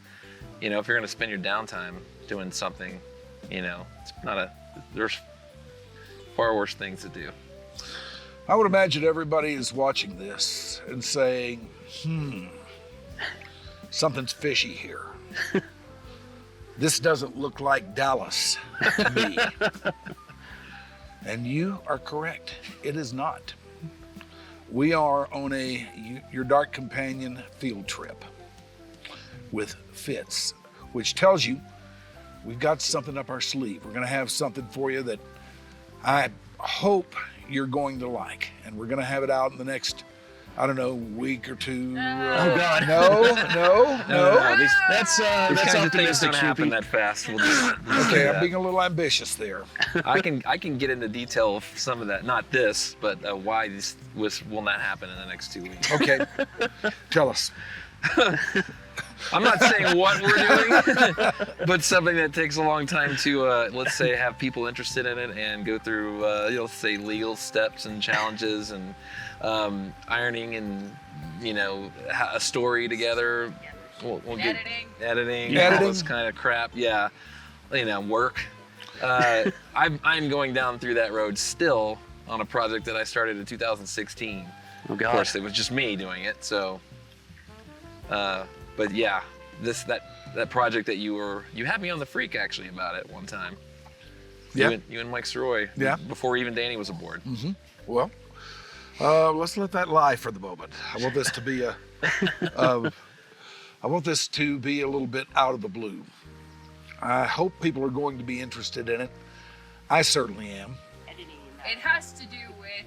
if you're going to spend your downtime doing something, it's not there's far worse things to do. I would imagine everybody is watching this and saying, something's fishy here. This doesn't look like Dallas to me. And you are correct. It is not. We are on Your Dark Companion field trip with Fitz, which tells you we've got something up our sleeve. We're going to have something for you that I hope you're going to like. And we're going to have it out in the next, week or two. Oh God. No. That's kinds of things don't happen that fast. Okay, I'm being a little ambitious there. I can get into detail of some of that. Not this, but why this will not happen in the next 2 weeks. Okay, tell us. I'm not saying what we're doing, but something that takes a long time to, let's say, have people interested in it and go through, let's say, legal steps and challenges and ironing and, a story together. We'll get editing, all this kind of crap. Yeah, work. I'm going down through that road still on a project that I started in 2016. Oh God. Of course, it was just me doing it, so. But yeah, that project that you had me on the Freak actually about it one time. Yeah. You and Mike Soroy. Yeah. Before even Danny was aboard. Mm-hmm. Well, let's let that lie for the moment. I want this to be a little bit out of the blue. I hope people are going to be interested in it. I certainly am. It has to do with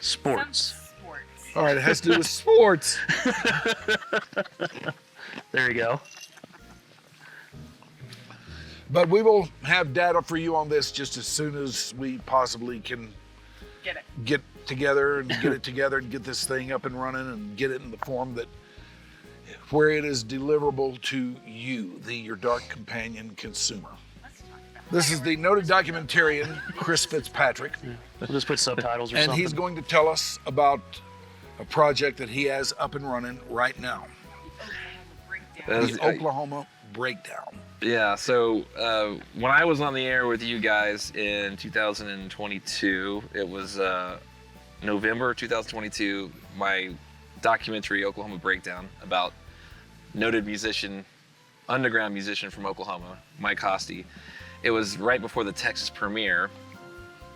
Sports. All right, it has to do with sports. There you go. But we will have data for you on this just as soon as we possibly can get together and get this thing up and running and get it in the form that where it is deliverable to you, Your Dark Companion consumer. This is the noted documentarian, Chris Fitzpatrick. We'll just put subtitles or and something. He's going to tell us about a project that he has up and running right now. The Oklahoma Breakdown. Yeah, so when I was on the air with you guys in 2022, it was November 2022, my documentary Oklahoma Breakdown about noted musician, underground musician from Oklahoma, Mike Hosty. It was right before the Texas premiere,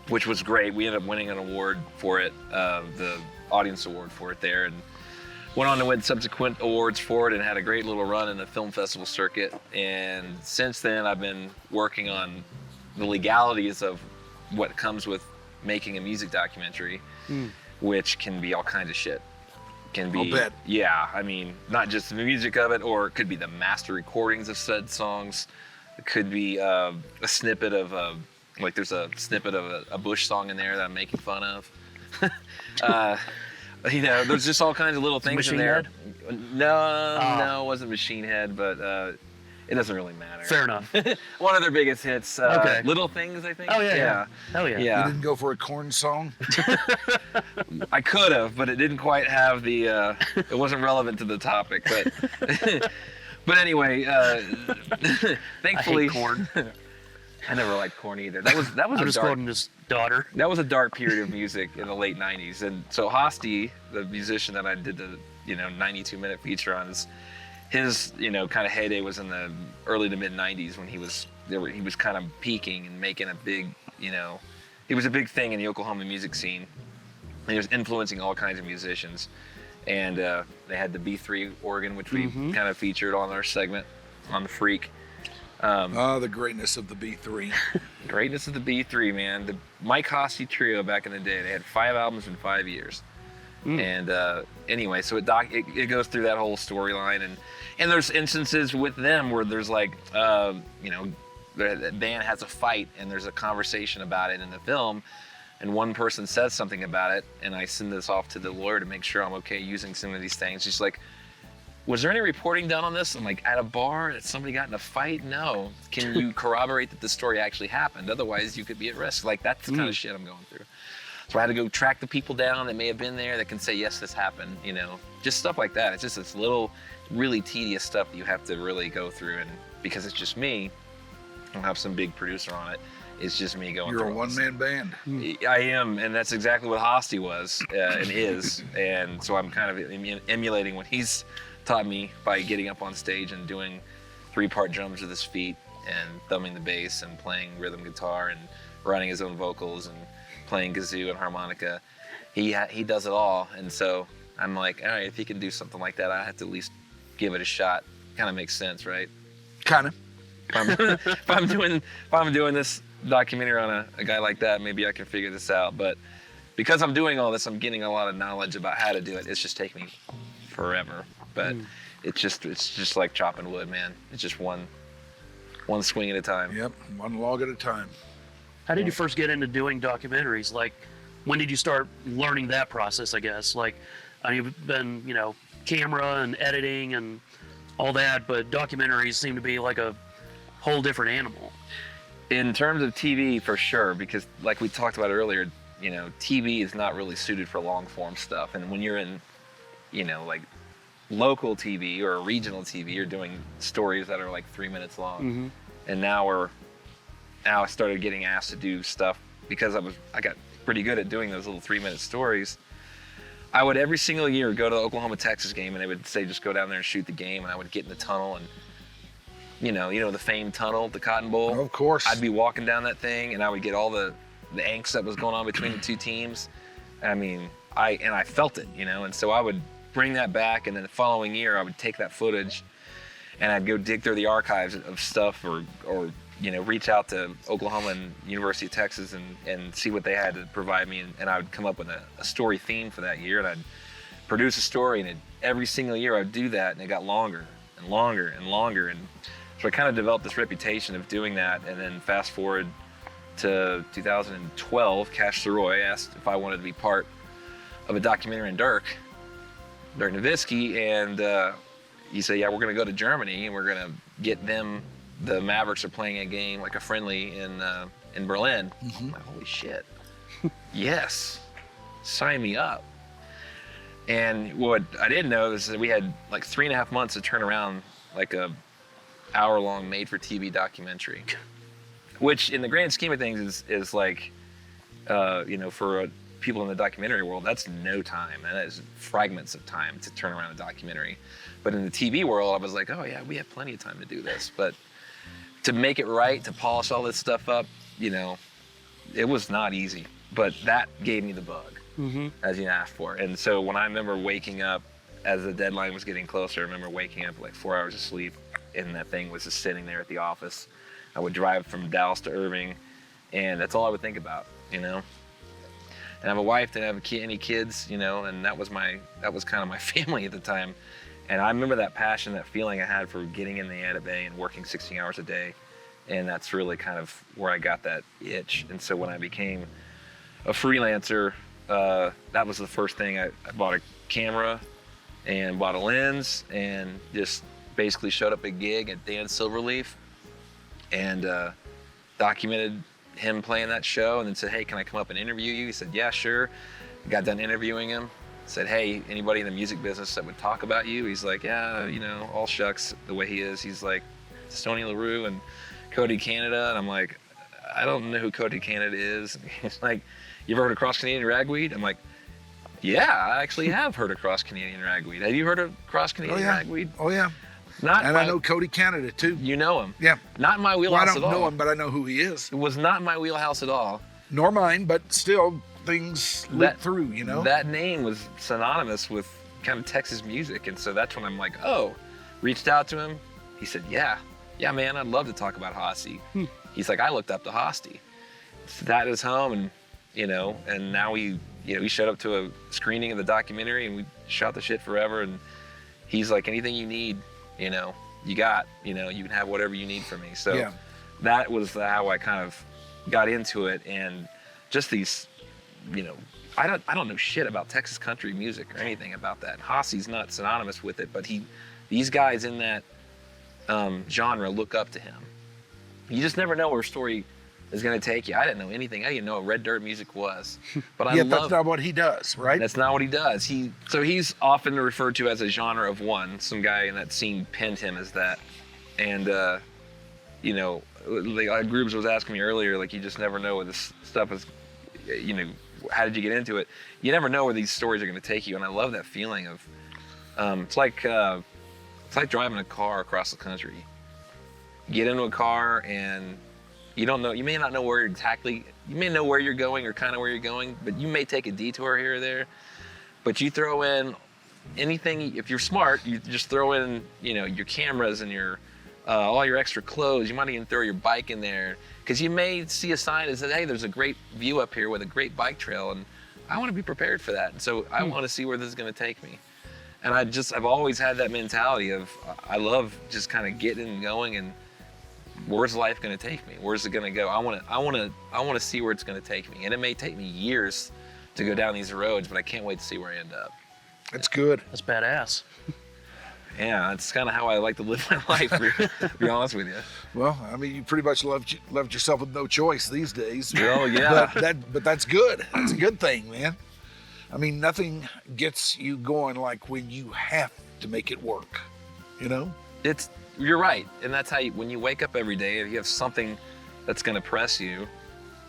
which was great. We ended up winning an award for it, the audience award for it there, and went on to win subsequent awards for it and had a great little run in the film festival circuit. And since then, I've been working on the legalities of what comes with making a music documentary, which can be all kinds of shit. Can be, I'll bet. Yeah, I mean, not just the music of it, or it could be the master recordings of said songs. It could be a snippet of like there's a snippet of a Bush song in there that I'm making fun of. There's just all kinds of little things Machine in there. Head? No, it wasn't Machine Head, but it doesn't really matter. Fair enough. One of their biggest hits, Okay. Little Things, I think. Oh yeah. Hell yeah. You didn't go for a corn song? I could have, but it didn't quite have the. It wasn't relevant to the topic, but. But anyway, thankfully, I hate corn. I never liked corn either. That was I'm just quoting his daughter. That was a dark period of music in the late '90s, and so Hosty, the musician that I did the 92-minute feature on, his, you know, kind of heyday was in the early to mid 90s when he was kind of peaking and making a big, you know, he was a big thing in the Oklahoma music scene. And he was influencing all kinds of musicians. And they had the B3 organ, which we kind of featured on our segment on The Freak. The greatness of the B3. Greatness of the B3, man. The Mike Hosty Trio back in the day, they had 5 albums in 5 years. And anyway, so it goes through that whole storyline, and there's instances with them where there's like, you know, the band has a fight and there's a conversation about it in the film, and one person says something about it, and I send this off to the lawyer to make sure I'm okay using some of these things. She's like, was there any reporting done on this? I'm like, at a bar that somebody got in a fight? No. Can you corroborate that the story actually happened? Otherwise you could be at risk. Like, that's the kind of shit I'm going through. So I had to go track the people down that may have been there that can say, yes, this happened, you know, just stuff like that. It's just this little, really tedious stuff that you have to really go through. And because it's just me, I don't have some big producer on it. It's just me going through. You're a one-man band. I am, and that's exactly what Hosty was and is. And so I'm kind of emulating what he's taught me by getting up on stage and doing 3-part drums with his feet and thumbing the bass and playing rhythm guitar and writing his own vocals and playing kazoo and harmonica. He does it all, and so I'm like, all right, if he can do something like that, I have to at least give it a shot. Kind of makes sense, right? Kind of. If I'm doing this documentary on a guy like that, maybe I can figure this out. But because I'm doing all this, I'm getting a lot of knowledge about how to do it. It's just taking me forever, but it's just like chopping wood, man. It's just one swing at a time. Yep, one log at a time. How did you first get into doing documentaries? Like, when did you start learning that process, I guess? Like, you've been, you know, camera and editing and all that, but documentaries seem to be like a whole different animal. In terms of TV, for sure, because like we talked about earlier, you know, TV is not really suited for long form stuff. And when you're in, you know, like local TV or regional TV, you're doing stories that are like 3 minutes long. And now I started getting asked to do stuff because I got pretty good at doing those little 3-minute stories. I would every single year go to the Oklahoma-Texas game, and they would say just go down there and shoot the game, and I would get in the tunnel, and you know the famed tunnel, the Cotton Bowl. Of course. I'd be walking down that thing, and I would get all the angst that was going on between the two teams. I mean, I felt it, you know, and so I would bring that back, and then the following year I would take that footage, and I'd go dig through the archives of stuff, or you know, reach out to Oklahoma and University of Texas and see what they had to provide me, and I would come up with a story theme for that year, and I'd produce a story, and every single year I'd do that, and it got longer and longer and longer, and so I kind of developed this reputation of doing that. And then fast forward to 2012, Cash Leroy asked if I wanted to be part of a documentary on Dirk Nowitzki, and he said, yeah, we're going to go to Germany, and we're going to get them. The Mavericks are playing a game, like a friendly in Berlin. I'm like, holy shit. Yes, sign me up. And what I didn't know is that we had like 3.5 months to turn around like a hour-long made-for-TV documentary, which in the grand scheme of things is like, you know, for people in the documentary world, that's no time, and that is fragments of time to turn around a documentary. But in the TV world, I was like, oh yeah, we have plenty of time to do this. But to make it right, to polish all this stuff up, you know, it was not easy. But that gave me the bug, as you asked for. And so when I remember waking up, as the deadline was getting closer, I remember waking up like 4 hours of sleep, and that thing was just sitting there at the office. I would drive from Dallas to Irving, and that's all I would think about, you know. And I have a wife, didn't have any kids, you know, and that was kind of my family at the time. And I remember that passion, that feeling I had for getting in the edit bay and working 16 hours a day. And that's really kind of where I got that itch. And so when I became a freelancer, that was the first thing. I bought a camera and bought a lens and just basically showed up at a gig at Dan Silverleaf and documented him playing that show, and then said, hey, can I come up and interview you? He said, yeah, sure. Got done interviewing him. Said, hey, anybody in the music business that would talk about you? He's like, yeah, you know, all shucks, the way he is. He's like, Stoney LaRue and Cody Canada. And I'm like, I don't know who Cody Canada is. And he's like, you ever heard of Cross Canadian Ragweed? I'm like, yeah, I actually have heard of Cross Canadian Ragweed. Have you heard of Cross Canadian Ragweed? Oh, yeah. Not And my, I know Cody Canada too. you know him. Yeah. Not in my Well, wheelhouse I don't at all. know him, but I know who he is. It was not in my wheelhouse at all. Nor mine, but still things leak through, you know? That name was synonymous with kind of Texas music, and so that's when I'm like, oh, reached out to him. He said, yeah, man, I'd love to talk about Hosty. He's like, I looked up to Hosty. That is home, and and now we showed up to a screening of the documentary, and we shot the shit forever. And he's like, anything you need, you got, you can have whatever you need from me. So that was how I kind of got into it, and just these, I don't know shit about Texas country music or anything about that. Hosty's not synonymous with it, but these guys in that genre look up to him. You just never know where a story is going to take you. I didn't know anything. I didn't know what red dirt music was. But that's not what he does, right? That's not what he does. He's often referred to as a genre of one. Some guy in that scene penned him as that. And like Groobs was asking me earlier, like, you just never know where this stuff is, how did you get into it? You never know where these stories are going to take you. And I love that feeling of, it's like driving a car across the country. You get into a car and you may not know where exactly, you may know where you're going or kind of where you're going, but you may take a detour here or there. But you throw in anything, if you're smart, you just throw in, your cameras and your all your extra clothes. You might even throw your bike in there, because you may see a sign that says, hey, there's a great view up here with a great bike trail, and I want to be prepared for that. And so I want to see where this is going to take me. And I've always had that mentality of, I love just kind of getting and going, and where's life going to take me? Where's it going to go? I want to see where it's going to take me. And it may take me years to go down these roads, but I can't wait to see where I end up. That's good. That's badass. Yeah, that's kind of how I like to live my life, to be honest with you. Well, I mean, you pretty much left yourself with no choice these days. Oh, yeah. But that's good. That's a good thing, man. I mean, nothing gets you going like when you have to make it work, You're right, and that's how when you wake up every day, if you have something that's going to press you,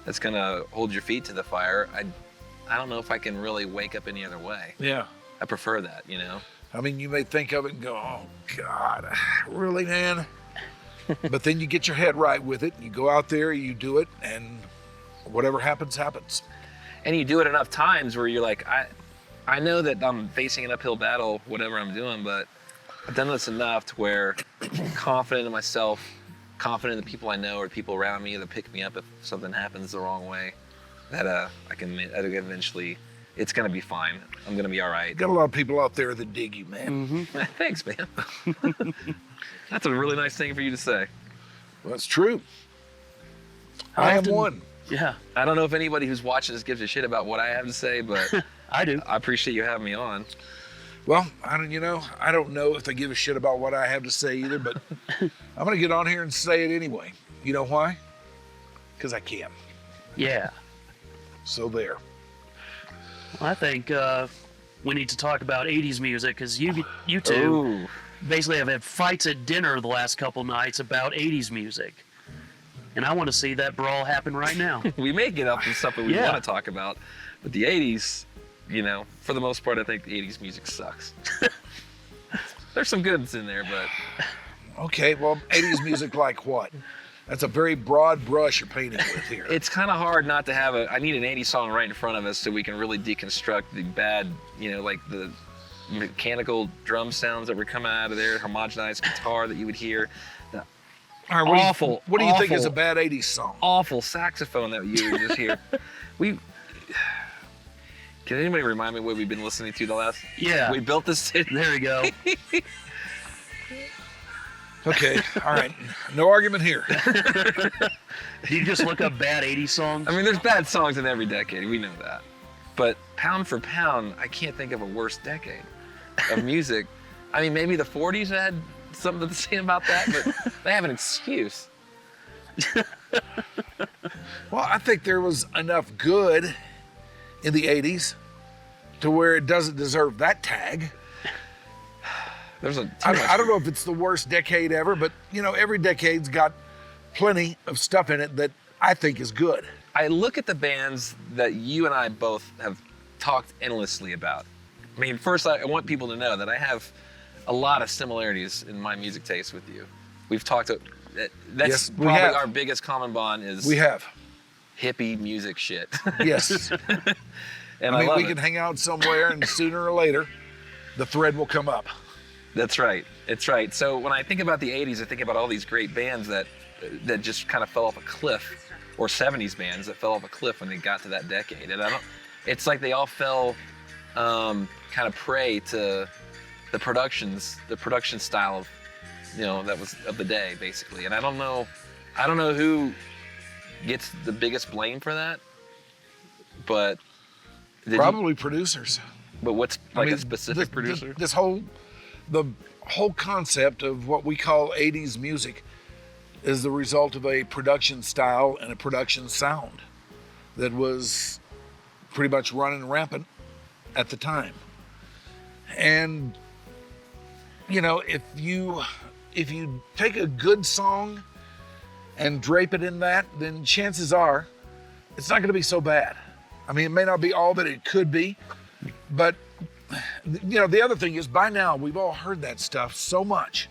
that's going to hold your feet to the fire, I don't know if I can really wake up any other way. Yeah. I prefer that, I mean, you may think of it and go, oh, God, really, man? But then you get your head right with it. You go out there, you do it, and whatever happens, happens. And you do it enough times where you're like, I know that I'm facing an uphill battle, whatever I'm doing, but I've done this enough to where I'm confident in myself, confident in the people I know or people around me that pick me up if something happens the wrong way, that I can eventually, it's going to be fine. I'm going to be all right. Got a lot of people out there that dig you, man. Mm-hmm. Thanks, man. That's a really nice thing for you to say. Well, it's true. I am one. Yeah. I don't know if anybody who's watching this gives a shit about what I have to say, but I do. I appreciate you having me on. Well, I don't know if they give a shit about what I have to say either, but I'm going to get on here and say it anyway. You know why? Because I can. Yeah. So there. Well, I think we need to talk about 80s music, because you two Ooh. basically have had fights at dinner the last couple nights about 80s music. And I want to see that brawl happen right now. We may get up to stuff that we want to talk about, but the 80s, for the most part, I think the 80s music sucks. There's some goods in there, but... Okay, well, 80s music like what? That's a very broad brush you're painting with here. It's kind of hard not to have I need an 80s song right in front of us so we can really deconstruct the bad, like the mechanical drum sounds that were coming out of there, homogenized guitar that you would hear. All right, what do you think awful, is a bad 80s song? Awful saxophone that you would just hear. Can anybody remind me what we've been listening to the last? Yeah. We built this city. There we go. Okay, all right. No argument here. Do you just look up bad 80s songs? I mean, there's bad songs in every decade. We know that. But pound for pound, I can't think of a worse decade of music. I mean, maybe the 40s had something to say about that, but they have an excuse. Well, I think there was enough good in the 80s to where it doesn't deserve that tag. I don't know if it's the worst decade ever, but every decade's got plenty of stuff in it that I think is good. I look at the bands that you and I both have talked endlessly about. I mean, first, I want people to know that I have a lot of similarities in my music taste with you. We've talked. That's Yes, we probably have. our biggest common bond is We have. hippie music shit. Yes. And I mean, love we it. can hang out somewhere, and sooner or later, the thread will come up. That's right. It's right. So when I think about the 80s, I think about all these great bands that just kind of fell off a cliff, or 70s bands that fell off a cliff when they got to that decade. And it's like they all fell kind of prey to the production style of, that was of the day, basically. And I don't know who gets the biggest blame for that, but Probably producers. But what's a specific producer? The whole concept of what we call 80s music is the result of a production style and a production sound that was pretty much running rampant at the time. And if you take a good song and drape it in that, then chances are it's not going to be so bad. I mean, it may not be all that it could be, but the other thing is, by now we've all heard that stuff so much.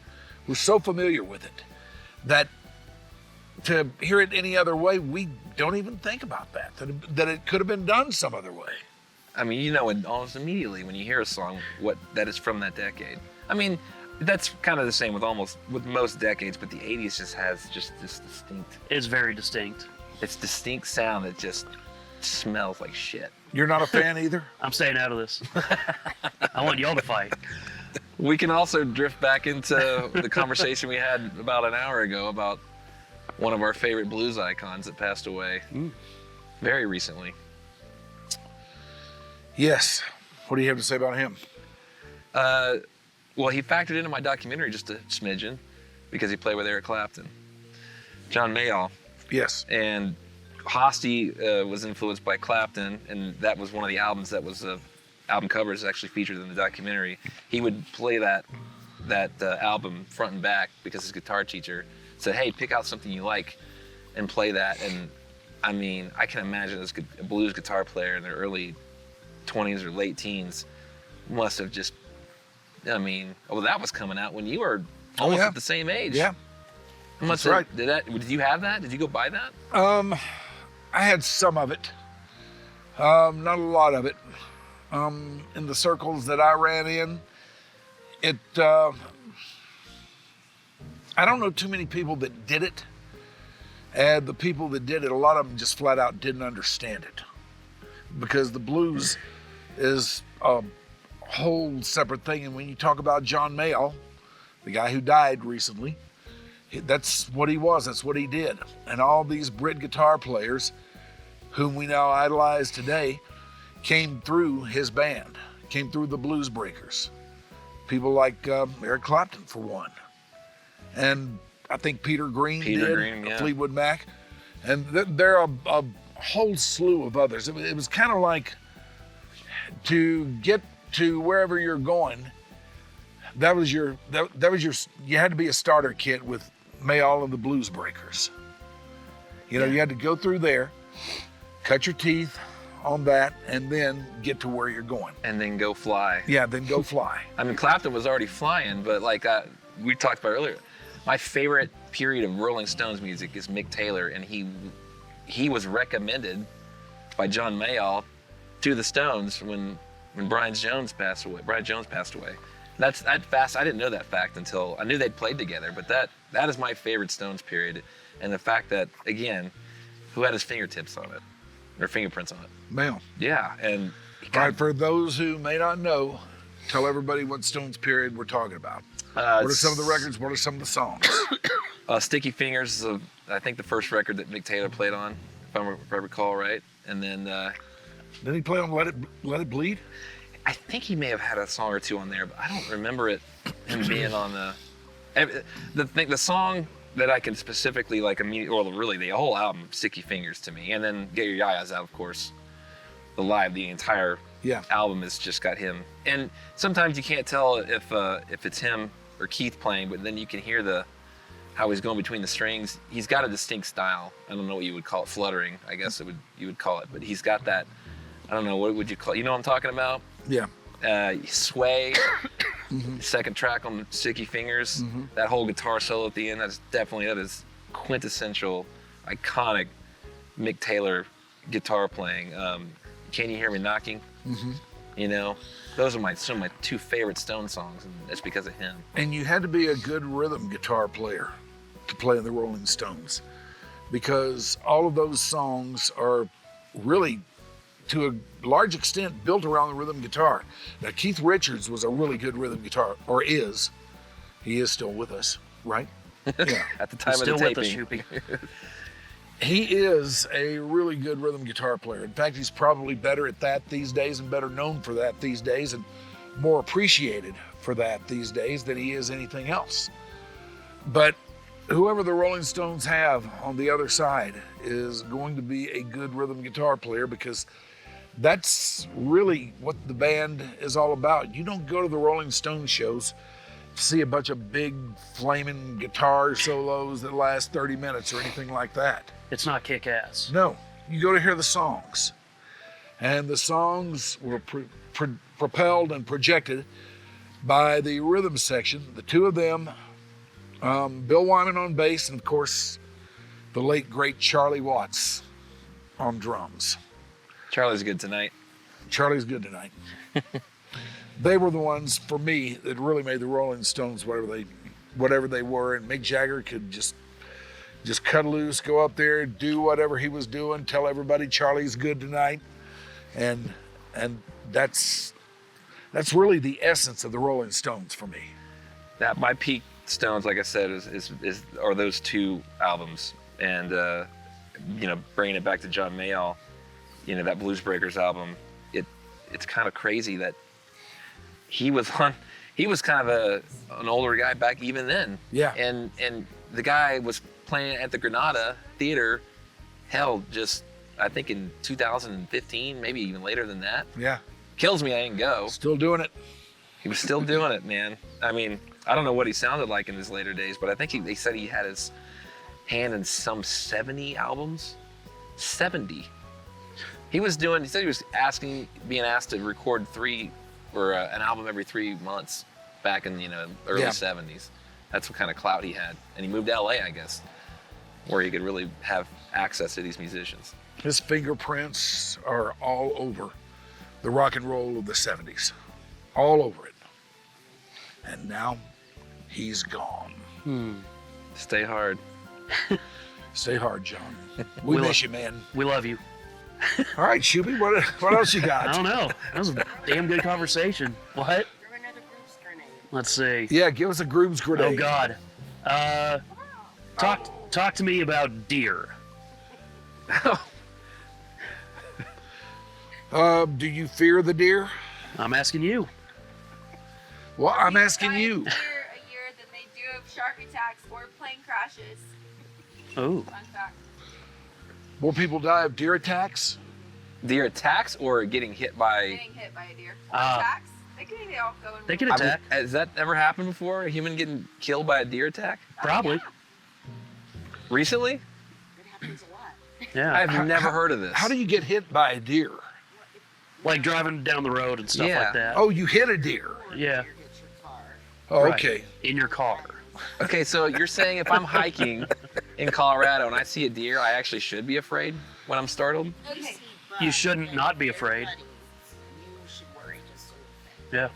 We're so familiar with it that to hear it any other way, we don't even think about that it could have been done some other way. I mean, almost immediately when you hear a song, that is from that decade. I mean, that's kind of the same with most decades, but the 80s just has this distinct. It's very distinct. It's distinct sound that just smells like shit. You're not a fan either? I'm staying out of this. I want y'all to fight. We can also drift back into the conversation we had about an hour ago about one of our favorite blues icons that passed away very recently. Yes. What do you have to say about him? Well, he factored into my documentary just a smidgen because he played with Eric Clapton. John Mayall. Yes. And Hosty was influenced by Clapton, and that was one of the albums that was album covers actually featured in the documentary. He would play that album front and back because his guitar teacher said, "Hey, pick out something you like and play that." And I mean, I can imagine a blues guitar player in their early 20s or late teens must have just, that was coming out when you were almost at the same age. Yeah. That's right. Did you have that? Did you go buy that? I had some of it. Not a lot of it. In the circles that I ran in, I don't know too many people that did it. And the people that did it, a lot of them just flat out didn't understand it. Because the blues is a whole separate thing. And when you talk about John Mayall, the guy who died recently, that's what he was, that's what he did. And all these Brit guitar players, whom we now idolize today, came through his band, came through the Blues Breakers. People like Eric Clapton, for one. And I think Peter Green did, Fleetwood Mac. And there are a whole slew of others. It was kind of like, to get to wherever you're going, you had to be a starter kit with Mayall and the Blues Breakers. You had to go through there, cut your teeth on that, and then get to where you're going. And then go fly. Yeah, then go fly. I mean, Clapton was already flying, but like we talked about earlier, my favorite period of Rolling Stones music is Mick Taylor, and he was recommended by John Mayall to the Stones when Brian Jones passed away. I didn't know that fact until I knew they'd played together, but that is my favorite Stones period. And the fact that, again, who had his fingertips on it, or fingerprints on it? Mayall. Yeah, and right, for those who may not know, tell everybody what Stones period we're talking about. What are some of the records? What are some of the songs? Sticky Fingers is, I think, the first record that Mick Taylor played on, if I recall right. And then... Did he play on Let It Bleed? I think he may have had a song or two on there, but I don't remember him being on the song that I can specifically really the whole album, Sticky Fingers to me, and then Get Your Yayas Out, of course. The entire album has just got him. And sometimes you can't tell if it's him or Keith playing, but then you can hear how he's going between the strings. He's got a distinct style. I don't know what you would call it, fluttering, I guess you would call it, but he's got that. I don't know, what would you call it? You know what I'm talking about? Yeah. Sway. Second track on Sticky Fingers, that whole guitar solo at the end, that is quintessential, iconic Mick Taylor guitar playing. Can You Hear Me Knocking? You know, those are some of my two favorite Stone songs, and it's because of him. And you had to be a good rhythm guitar player to play in the Rolling Stones, because all of those songs are really, to a large extent, built around the rhythm guitar. Now, Keith Richards was a really good rhythm guitar, or is. He is still with us, right? Yeah. At the time of the Still with us, taping. Shoopy. He is a really good rhythm guitar player. In fact, he's probably better at that these days, and better known for that these days, and more appreciated for that these days than he is anything else. But whoever the Rolling Stones have on the other side is going to be a good rhythm guitar player, because that's really what the band is all about. You don't go to the Rolling Stones shows to see a bunch of big flaming guitar solos that last 30 minutes or anything like that. It's not kick-ass. No, you go to hear the songs. And the songs were propelled and projected by the rhythm section, the two of them, Bill Wyman on bass, and of course, the late, great Charlie Watts on drums. Charlie's good tonight. Charlie's good tonight. They were the ones, for me, that really made the Rolling Stones whatever they were, and Mick Jagger could just cut loose, go up there, do whatever he was doing, tell everybody Charlie's good tonight, and that's really the essence of the Rolling Stones for me. That my peak Stones, like I said, are those two albums, and bringing it back to John Mayall, that Blues Breakers album, it's kind of crazy that he was kind of an older guy back even then. Yeah. And the guy was playing at the Granada Theater, just I think in 2015, maybe even later than that. Yeah. Kills me I didn't go. Still doing it. He was still doing it, man. I mean, I don't know what he sounded like in his later days, but I think they said he had his hand in some 70 albums. 70. He said he was being asked to record an album every 3 months back in early 70s. That's what kind of clout he had. And he moved to LA, I guess, where he could really have access to these musicians. His fingerprints are all over the rock and roll of the 70s. All over it. And now he's gone. Stay hard. Stay hard, John. We miss you, man. We love you. All right, Shoopy, what else you got? I don't know. That was a damn good conversation. What? Let's see. Yeah, give us a groom's grenade. Oh, God. Talk to me about deer. Do you fear the deer? I'm asking you. Well, I'm asking you. A year that they do have shark attacks or plane crashes. Oh. Fun fact. More people die of deer attacks? Deer attacks or getting hit by... Getting hit by a deer. Or attacks. They all go in. They can attack. Has that ever happened before? A human getting killed by a deer attack? Probably. Recently? It happens a lot. Yeah. I've never heard of this. How do you get hit by a deer? Like driving down the road and stuff like that. Oh, you hit a deer? Yeah. Oh, Right. okay. In your car. Okay, so you're saying if I'm hiking in Colorado and I see a deer, I actually should be afraid when I'm startled? Okay. You shouldn't not be afraid. Yeah.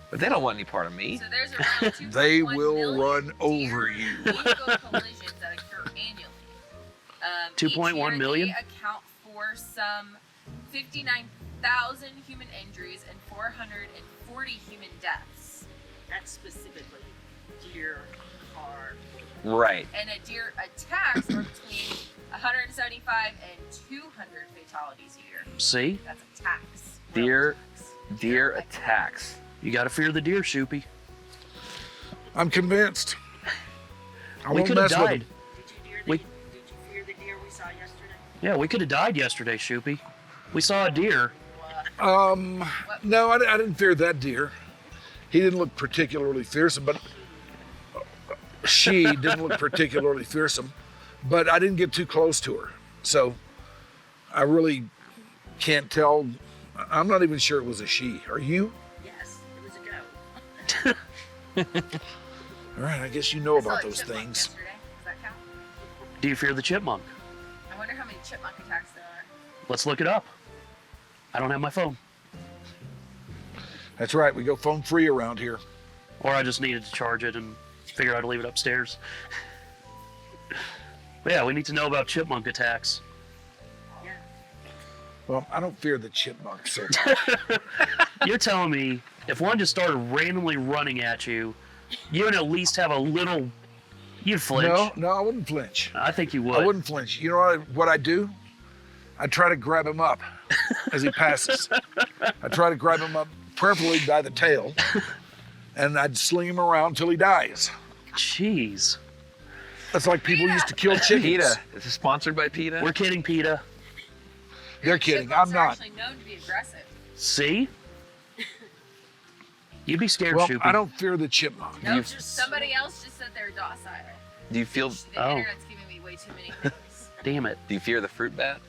But they don't want any part of me. So there's around 2.1 They will million run over you. vehicle collisions that occur annually. 2.1 million? They account for some 59,000 human injuries and 440 human deaths. That's specifically deer, car. Right. And a deer attacks are between 175 and 200 fatalities a year. See? That's attacks. Deer attacks. You gotta fear the deer, Shoopy. I'm convinced. I We won't could have mess with died. them. Did you fear the deer we saw yesterday? Yeah, we could have died yesterday, Shoopy. We saw a deer. No, I didn't fear that deer. He didn't look particularly fearsome, but she didn't look particularly fearsome, but I didn't get too close to her. So I really can't tell. I'm not even sure it was a she. Are you? Yes, it was a goat. All right, I guess you know I saw about a those chipmunk things. Yesterday. Does that count? Do you fear the chipmunk? I wonder how many chipmunk attacks there are. Let's look it up. I don't have my phone. That's right, we go phone free around here. Or I just needed to charge it and figure out how to leave it upstairs. But yeah, we need to know about chipmunk attacks. Well, I don't fear the chipmunks, sir. You're telling me if one just started randomly running at you, you would at least have a little. You'd flinch. No, I wouldn't flinch. I think you would. I wouldn't flinch. You know what I do? I try to grab him up as he passes. I try to grab him up, preferably by the tail, and I'd sling him around till he dies. Jeez. That's like people used to kill chickens. PETA. Is it sponsored by PETA? We're kidding, PETA. They're kidding. Chipmunks I'm are not. actually known to be aggressive. See? You'd be scared, Well, Shoopy. I don't fear the chipmunk. No, somebody else just said they're docile. Do you feel? The Oh. internet's giving me way too many things. Damn it. Do you fear the fruit bat?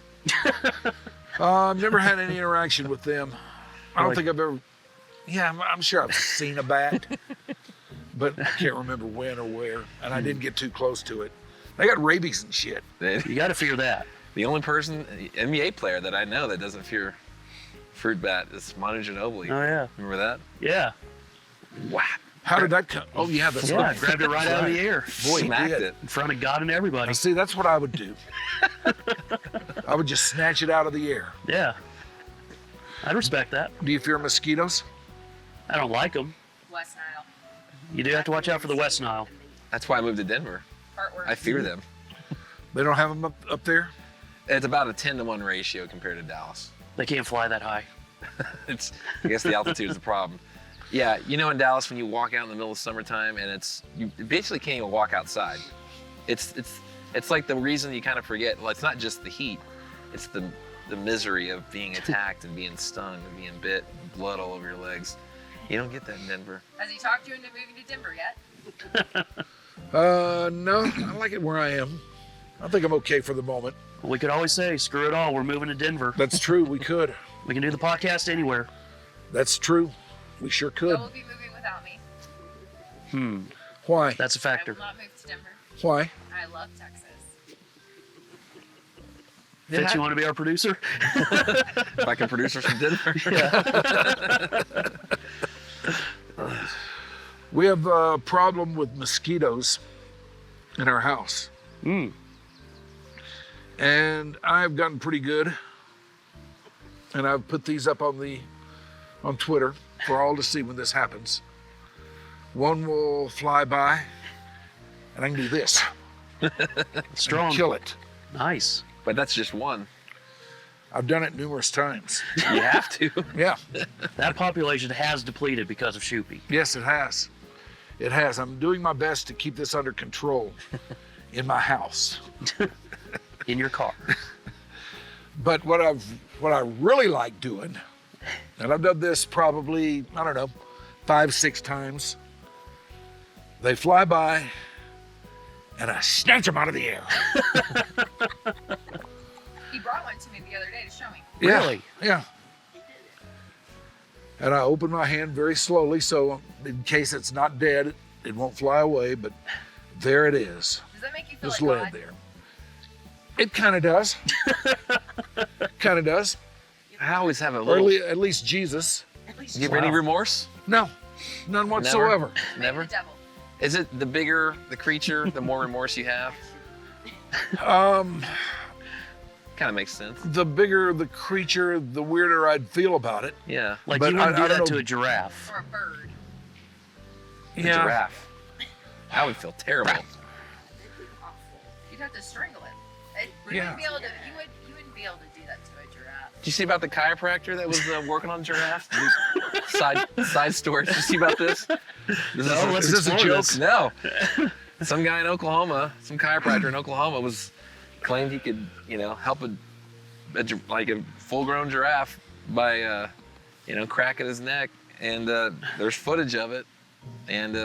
I've never had any interaction with them. I don't Like- think I've ever. Yeah, I'm sure I've seen a bat, but I can't remember when or where, and I didn't get too close to it. They got rabies and shit. You got to fear that. The only person, NBA player that I know that doesn't fear fruit bat is Manu Ginobili. Oh, yeah. Remember that? Yeah. Wow. How did that come? Oh, yeah, that's Yeah, right. grabbed it right out of the air. Boy, he Smacked did. it. In front of God and everybody. Now, see, that's what I would do. I would just snatch it out of the air. Yeah. I'd respect that. Do you fear mosquitoes? I don't like them. West Nile. You do have to watch out for the West Nile. That's why I moved to Denver. Heartworm. I fear them. They don't have them up there? It's about a 10-to-1 ratio compared to Dallas. They can't fly that high. I guess the altitude is the problem. Yeah, you know in Dallas when you walk out in the middle of summertime and you basically can't even walk outside. It's like the reason you kind of forget. Well, it's not just the heat. It's the misery of being attacked and being stung and being bit, and blood all over your legs. You don't get that in Denver. Has he talked you into moving to Denver yet? No, I like it where I am. I think I'm okay for the moment. We could always say, screw it all, we're moving to Denver. That's true, we could. We can do the podcast anywhere. That's true. We sure could. So will be moving without me. Why? That's a I factor. will not move to Denver. Why? I love Texas. Fitz, you want to be our producer? If I can produce her from Denver. We have a problem with mosquitoes in our house. And I've gotten pretty good. And I've put these up on Twitter for all to see when this happens. One will fly by, and I can do this. Strong. Kill it. Nice. But that's just one. I've done it numerous times. You have to. Yeah. That population has depleted because of Shoopy. Yes, it has. It has. I'm doing my best to keep this under control in my house. In your car. But what I really like doing, and I've done this probably, 5-6 times. They fly by, and I snatch them out of the air. He brought one to me the other day to show me. Yeah, Really? Yeah. And I open my hand very slowly, so in case it's not dead, it won't fly away, but there it is. Does that make you feel Just like laid God? there. It kind of does. Kind of does. I always have a Or little. at least Jesus. Do you have any remorse? No, none whatsoever. Maybe Never? the devil. Is it the bigger the creature, the more remorse you have? Kind of makes sense. The bigger the creature, the weirder I'd feel about it. Yeah. Like But you wouldn't I do don't that to know. a giraffe. Or a bird. A giraffe. I would feel terrible. Awful. You'd have to strangle it. You wouldn't be able to. You wouldn't be able to do that to a giraffe. Did you see about the chiropractor that was working on giraffes? Side story. Did you see about this? Is this a joke? This. No. Some guy in Oklahoma, some chiropractor in Oklahoma claimed he could, help a full-grown giraffe by, cracking his neck. And there's footage of it, and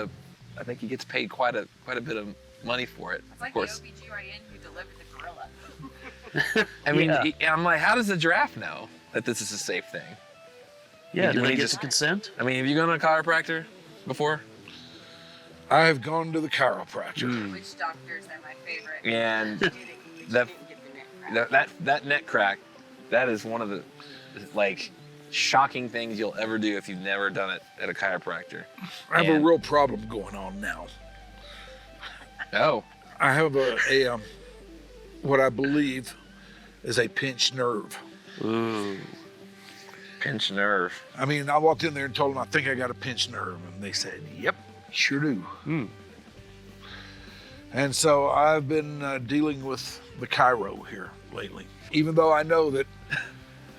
I think he gets paid quite a bit of money for it. It's like of course. the OBGYN who delivered the gorilla. I mean, Yeah. I'm like, how does the giraffe know that this is a safe thing? Yeah, When do they he get just- the consent? I mean, have you gone to a chiropractor before? I have gone to the chiropractor. Which doctors are my favorite? And You that didn't get the neck crack. that neck crack, that is one of the like shocking things you'll ever do if you've never done it at a chiropractor. I have a real problem going on now. Oh. I have a what I believe is a pinched nerve. Ooh. Pinched nerve. I mean, I walked in there and told them I think I got a pinched nerve, and they said, "Yep, sure do." And so I've been dealing with the chiro here lately, even though I know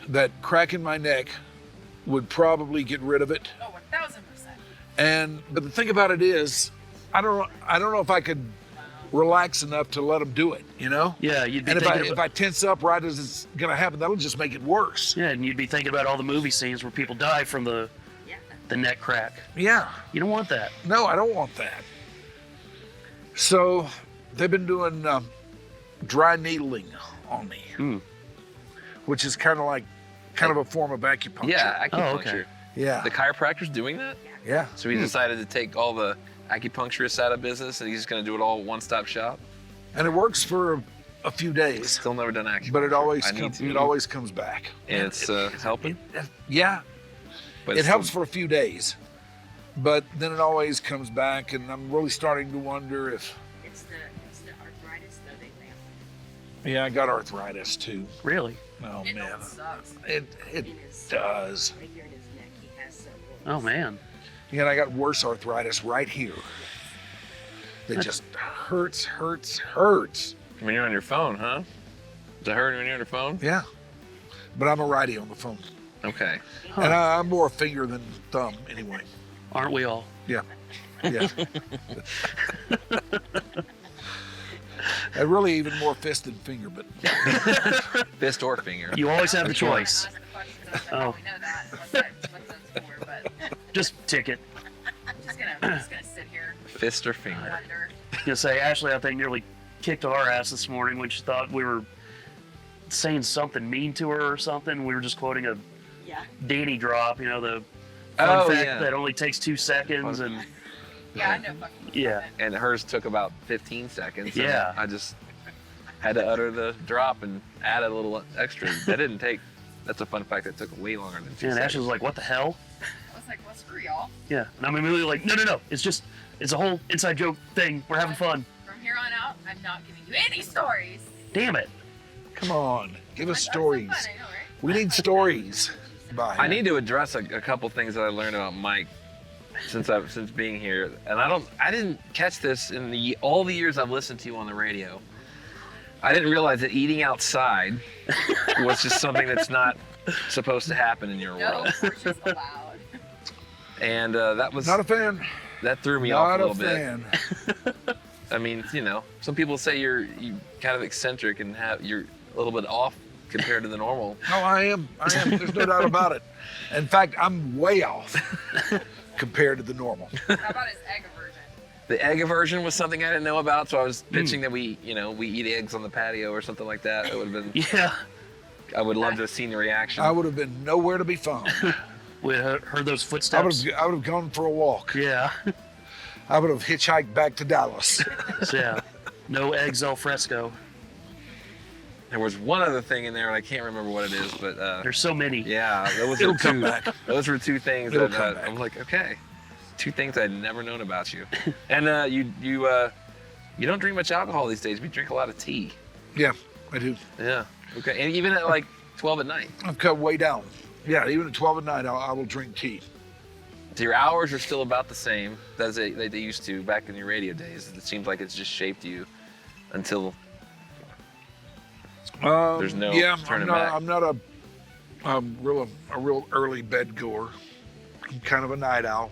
that crack in my neck would probably get rid of it. Oh, 1,000%. But the thing about it is, I don't know if I could relax enough to let them do it, you know? Yeah, you'd be and thinking if I tense up right as it's gonna happen, that'll just make it worse. Yeah, and you'd be thinking about all the movie scenes where people die from the neck crack. Yeah. You don't want that. No, I don't want that. So they've been doing dry needling on me, which is kind of a form of acupuncture. Yeah, acupuncture. Oh, okay. Yeah. The chiropractor's doing that? Yeah. So he decided to take all the acupuncturists out of business and he's just going to do it all one-stop shop? And it works for a few days. Still never done acupuncture. But it always comes back. And it's helping? Yeah. But it helps for a few days. But then it always comes back, and I'm really starting to wonder if... It's the arthritis, though, they found. Yeah, I got arthritis, too. Really? Oh, It man. sucks. It does. Right here in his neck, he has some. Oh, man. Yeah, and I got worse arthritis right here. It just hurts. When you're on your phone, huh? Does it hurt when you're on your phone? Yeah. But I'm a righty on the phone. Okay. And I'm more finger than thumb, anyway. Aren't we all? Yeah. Yeah. And really even more fist than finger, but... Fist or finger. You always have the That's choice. a question. I probably know that. Unless that's what that's for, but Just tick it. I'm just gonna sit here. Fist or finger. Wonder. You say Ashley, I think, nearly kicked our ass this morning when she thought we were saying something mean to her or something. We were just quoting a Danny drop, you know, the fun fact that only takes 2 seconds. And Yeah, I know fucking. yeah. And hers took about 15 seconds. and Yeah. I just had to utter the drop and add a little extra. That didn't take, that's a fun fact that took way longer than 2 And seconds. Ashley was like, what the hell? I was like, well, screw y'all. Yeah. And I'm immediately like, no. It's a whole inside joke thing. We're having fun. From here on out, I'm not giving you any stories. Damn it. Come on. Give us That's so stories. fun, I know, right? We need stories. Bye. I need to address a couple things that I learned about Mike since being here, and I didn't catch this in all the years I've listened to you on the radio. I didn't realize that eating outside was just something that's not supposed to happen in your No world. porches allowed. And that was Not a fan. that threw me off a little fan. bit. I mean, you know, some people say you kind of eccentric and you're a little bit off compared to the normal. No, I am. There's no doubt about it. In fact, I'm way off compared to the normal. How about his egg aversion? The egg aversion was something I didn't know about, so I was pitching that we eat eggs on the patio or something like that. It would have been. Yeah. I would love to have seen the reaction. I would have been nowhere to be found. We heard those footsteps. I would have gone for a walk. Yeah. I would have hitchhiked back to Dallas. So, yeah. No eggs al fresco. There was one other thing in there, and I can't remember what it is, but There's so many. yeah, those It'll were come two. back. Those were two things It'll that come back. I'm like, okay, 2 things I'd never known about you. And you don't drink much alcohol these days, but you drink a lot of tea. Yeah, I do. Yeah. Okay. And even at like 12 at night. I've cut way down. Yeah, even at 12 at night, I will drink tea. So your hours are still about the same as they used to back in your radio days. It seems like it's just shaped you until there's no turning back. I'm not a real early bed goer. I'm kind of a night owl.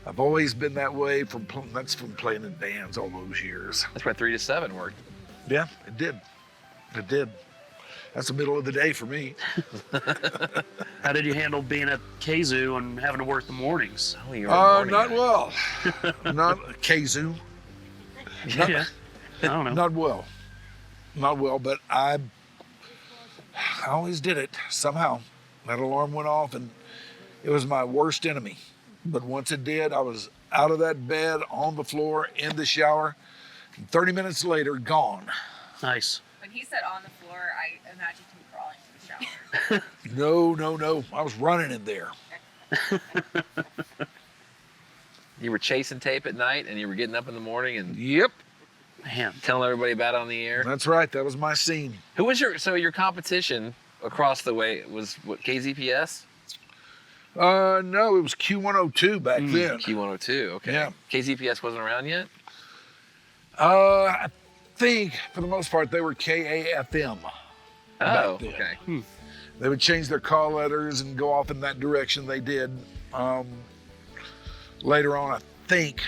I've always been that way from playing in bands all those years. That's why 3 to 7 worked. Yeah, it did. It did. That's the middle of the day for me. How did you handle being at Kazoo and having to work the mornings? Oh, you're a morning Not guy. well. Not Kazoo. Yeah. I don't know. Not well. Not well, but I always did it somehow. That alarm went off and it was my worst enemy. But once it did, I was out of that bed, on the floor, in the shower. And 30 minutes later, gone. Nice. When he said on the floor, I imagined him crawling to the shower. No. I was running in there. You were chasing tape at night, and you were getting up in the morning and Yep. Man. telling everybody about it on the air. That's right. That was my scene. Who was your competition across the way? Was what, KZPS? No, it was Q102 back then. Q102. Okay. Yeah. KZPS wasn't around yet. I think for the most part they were KAFM. Oh, then. okay. They would change their call letters and go off in that direction. They did. Later on, I think,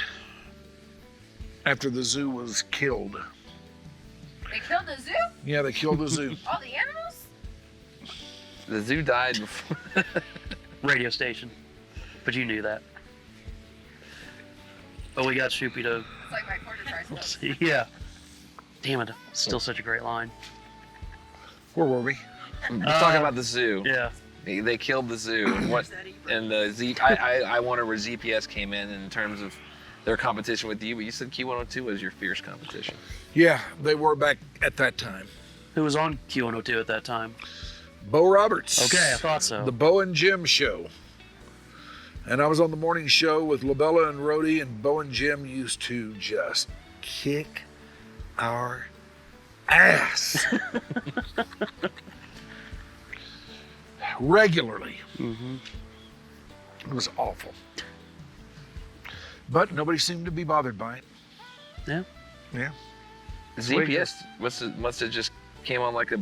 after the zoo was killed. They killed the zoo? Yeah, they killed the zoo. All the animals? The zoo died before. Radio station. But you knew that. But we got Shoopy to... It's like my quarter price. See, yeah. Damn it. Still such a great line. Where were we? We're talking about the zoo. Yeah. They killed the zoo. And what? And the I wonder where ZPS came in terms of their competition with you. But you said Q102 was your fierce competition. Yeah, they were back at that time. Who was on Q102 at that time? Bo Roberts. Okay, I thought so. The Bo and Jim show. And I was on the morning show with LaBella and Rhodey, and Bo and Jim used to just kick our ass. Regularly. Mm-hmm. It was awful. But nobody seemed to be bothered by it. Yeah. Yeah. ZPS must have just came on like a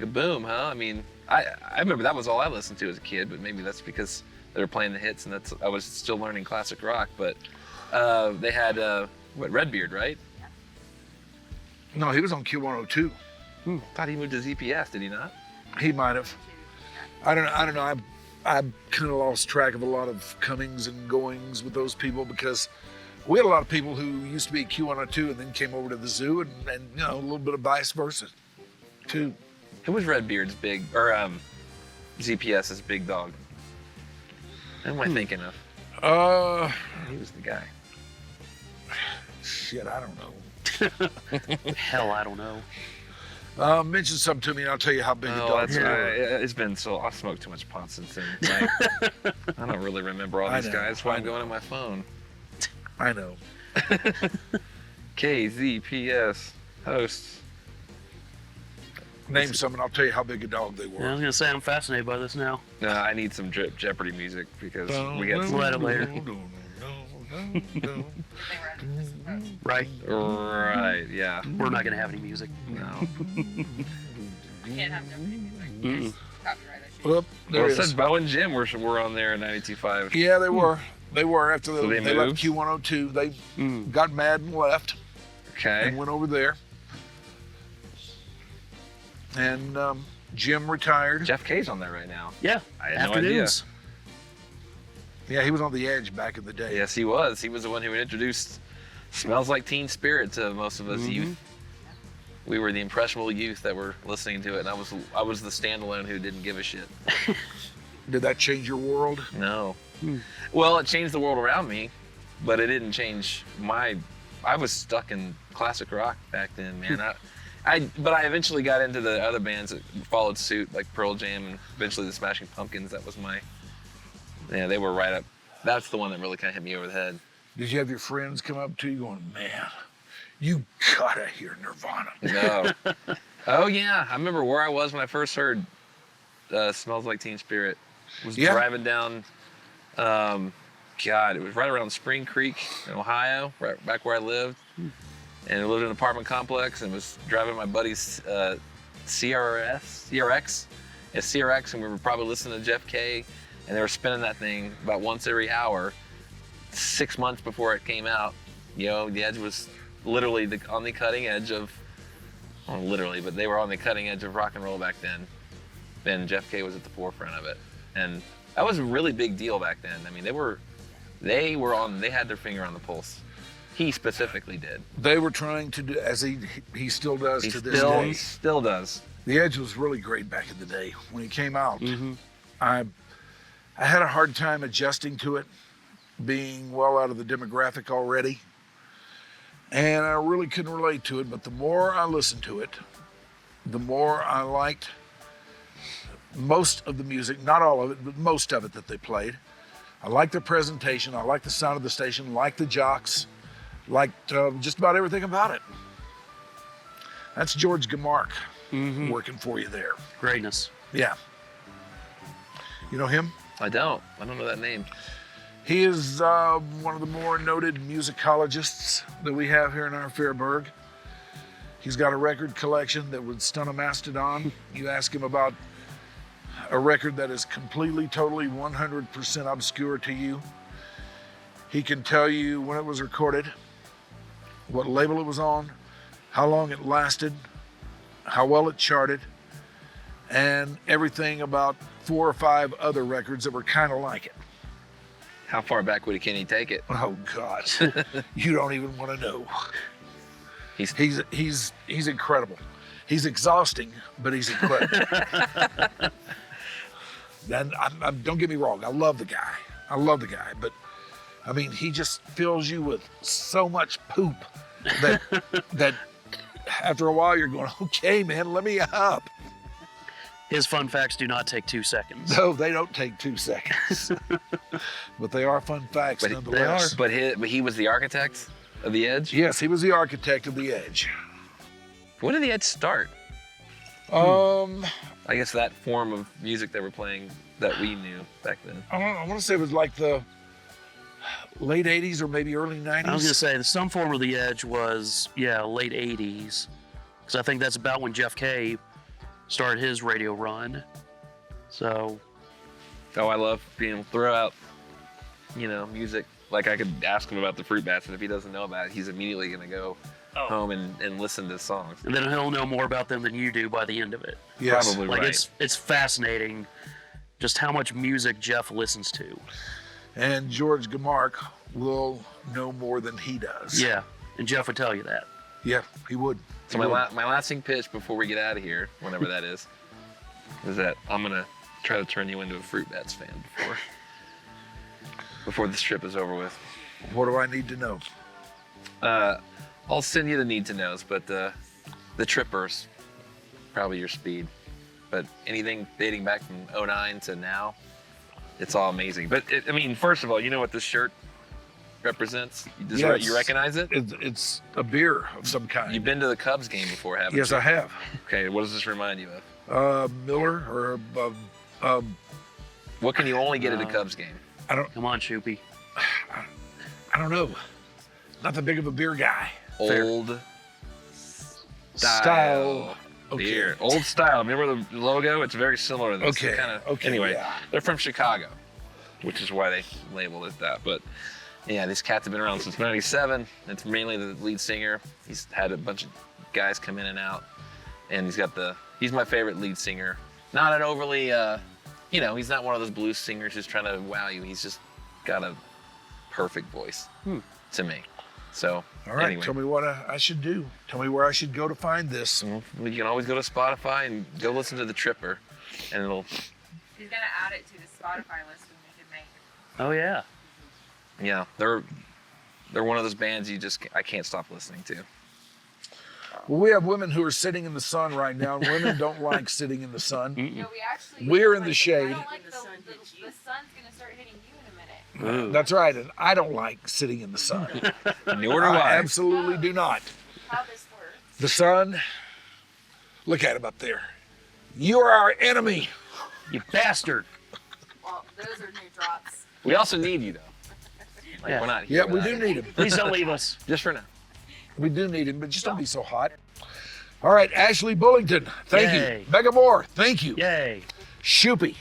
boom, huh? I mean, I remember that was all I listened to as a kid, but maybe that's because they were playing the hits and I was still learning classic rock. But they had Redbeard, right? No, he was on Q102. Thought he moved to ZPS, did he not? He might have. I don't know. I kind of lost track of a lot of comings and goings with those people because we had a lot of people who used to be at Q102 and then came over to the zoo and you know, a little bit of vice versa too. Who was Redbeard's big, or ZPS's big dog? Who am I thinking of? He was the guy. Shit, I don't know. Hell, I don't know. Mention something to me and I'll tell you how big a Oh, dog that's is. right. I've smoked too much pot since then. I don't really remember all these guys. That's why I'm going on my phone. I know. KZPS hosts. Name some and I'll tell you how big a dog they were. Yeah, I was going to say, I'm fascinated by this now. No, I need some Jeopardy music because we got We'll add it later. Right? Right, yeah. We're not going to have any music. No. Can't have no music. Mm-mm. Copyright issues. Well, there Well, it it is. said Bo and Jim were on there in 92.5. Yeah, they were. They were after So they left moved? Q102. They got mad and left Okay. and went over there. And Jim retired. Jeff K's on there right now. Yeah. I had Afternoons. Yeah, he was on the Edge back in the day. Yes, he was. He was the one who introduced Smells Like Teen Spirit to most of us youth. We were the impressionable youth that were listening to it, and I was the standalone who didn't give a shit. Did that change your world? No. Well, it changed the world around me, but it didn't change I was stuck in classic rock back then, man. But I eventually got into the other bands that followed suit, like Pearl Jam and eventually the Smashing Pumpkins. That was they were right up. That's the one that really kind of hit me over the head. Did you have your friends come up to you going, man, you gotta hear Nirvana? No. Oh, yeah. I remember where I was when I first heard Smells Like Teen Spirit. I was driving down, it was right around Spring Creek in Ohio, right back where I lived. And I lived in an apartment complex and was driving my buddy's CRX. It's CRX, and we were probably listening to Jeff K. And they were spinning that thing about once every hour, 6 months before it came out. You know, the Edge was literally on the cutting edge of, not literally, but they were on the cutting edge of rock and roll back then. And Jeff K was at the forefront of it. And that was a really big deal back then. I mean, they had their finger on the pulse. He specifically did. They were trying to do, as he still does to this day. Still does. The Edge was really great back in the day. When he came out, I had a hard time adjusting to it. being well out of the demographic already. And I really couldn't relate to it, but the more I listened to it, the more I liked most of the music, not all of it, but most of it that they played. I liked their presentation, I liked the sound of the station, liked the jocks, liked just about everything about it. That's George Gamark working for you there. Greatness. Yeah. You know him? I don't know that name. He is one of the more noted musicologists that we have here in our Fairburg. He's got a record collection that would stun a mastodon. You ask him about a record that is completely, totally, 100% obscure to you. He can tell you when it was recorded, what label it was on, how long it lasted, how well it charted, and everything about 4 or 5 other records that were kind of like it. How far back can he take it? Oh God, you don't even want to know. He's incredible. He's exhausting, but he's incredible. And don't get me wrong, I love the guy, but I mean, he just fills you with so much poop that after a while you're going, okay, man, let me up. His fun facts do not take 2 seconds. No, they don't take 2 seconds. But they are fun facts nonetheless. But he was the architect of the Edge? Yes, he was the architect of the Edge. When did the Edge start? I guess that form of music they were playing that we knew back then. I want to say it was like the late 80s or maybe early 90s. I was going to say some form of the Edge was, late 80s. Because I think that's about when Jeff Kay started his radio run. So. Oh, I love being able to throw out, music. Like I could ask him about the fruit bats, and if he doesn't know about it, he's immediately going to go home and listen to songs. And then he'll know more about them than you do by the end of it. Yes. Probably like right. It's fascinating just how much music Jeff listens to. And George Gamark will know more than he does. Yeah, and Jeff would tell you that. Yeah, he would. So my lasting pitch before we get out of here, whenever that is that I'm going to try to turn you into a Fruit Bats fan before this trip is over with. What do I need to know? I'll send you the need to knows, but the Trippers, probably your speed. But anything dating back from 2009 to now, it's all amazing. But first of all, you know what this shirt represents? You recognize it? It's a beer of some kind. You've been to the Cubs game before, haven't you? Yes, I have. Okay, what does this remind you of? Miller or what can you only get at a Cubs game? Come on, Shoopy. I don't know. Not that big of a beer guy. Old style beer. Old style. Remember the logo? It's very similar to this. Okay. Anyway, yeah. They're from Chicago, which is why they labeled it that. But yeah, these cats have been around since '97. It's mainly the lead singer. He's had a bunch of guys come in and out, and he's my favorite lead singer. Not an overly, he's not one of those blues singers who's trying to wow you. He's just got a perfect voice to me. So, all right, anyway. Tell me what I should do. Tell me where I should go to find this. You can always go to Spotify and go listen to The Tripper, and it'll. He's gonna add it to the Spotify list when we can make it. Oh yeah. Yeah, they're one of those bands I can't stop listening to. Well, we have women who are sitting in the sun right now, and women don't like sitting in the sun. No, we actually. We're in the shade. I don't like the sun's gonna start hitting you in a minute. That's right, and I don't like sitting in the sun. Nor do I. Absolutely do not. How this works. The sun, look at him up there. You are our enemy. You bastard. Well, those are new drops. We also need you, though. Yeah. We're not here. Yeah, we do need him. Please don't leave us. Just for now. We do need him, but just don't be so hot. All right, Ashley Bullington, thank Yay. you. Mega Moore, thank you. Yay. Shoopy,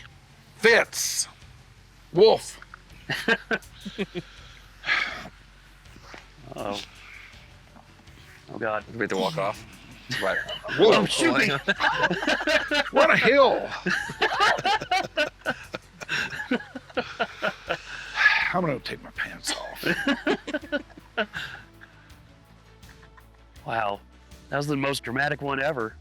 Fitz, Wolf. Oh God. We have to walk off. Right. Wolf. Oh, Shoopy. What a hill. I'm going to take my pants off. Wow. That was the most dramatic one ever.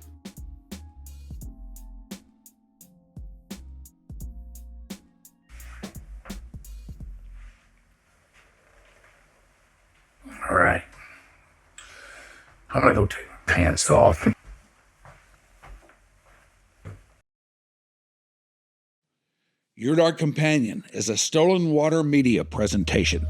I'm gonna go take my pants off. Your Dark Companion is a Stolen Water Media presentation.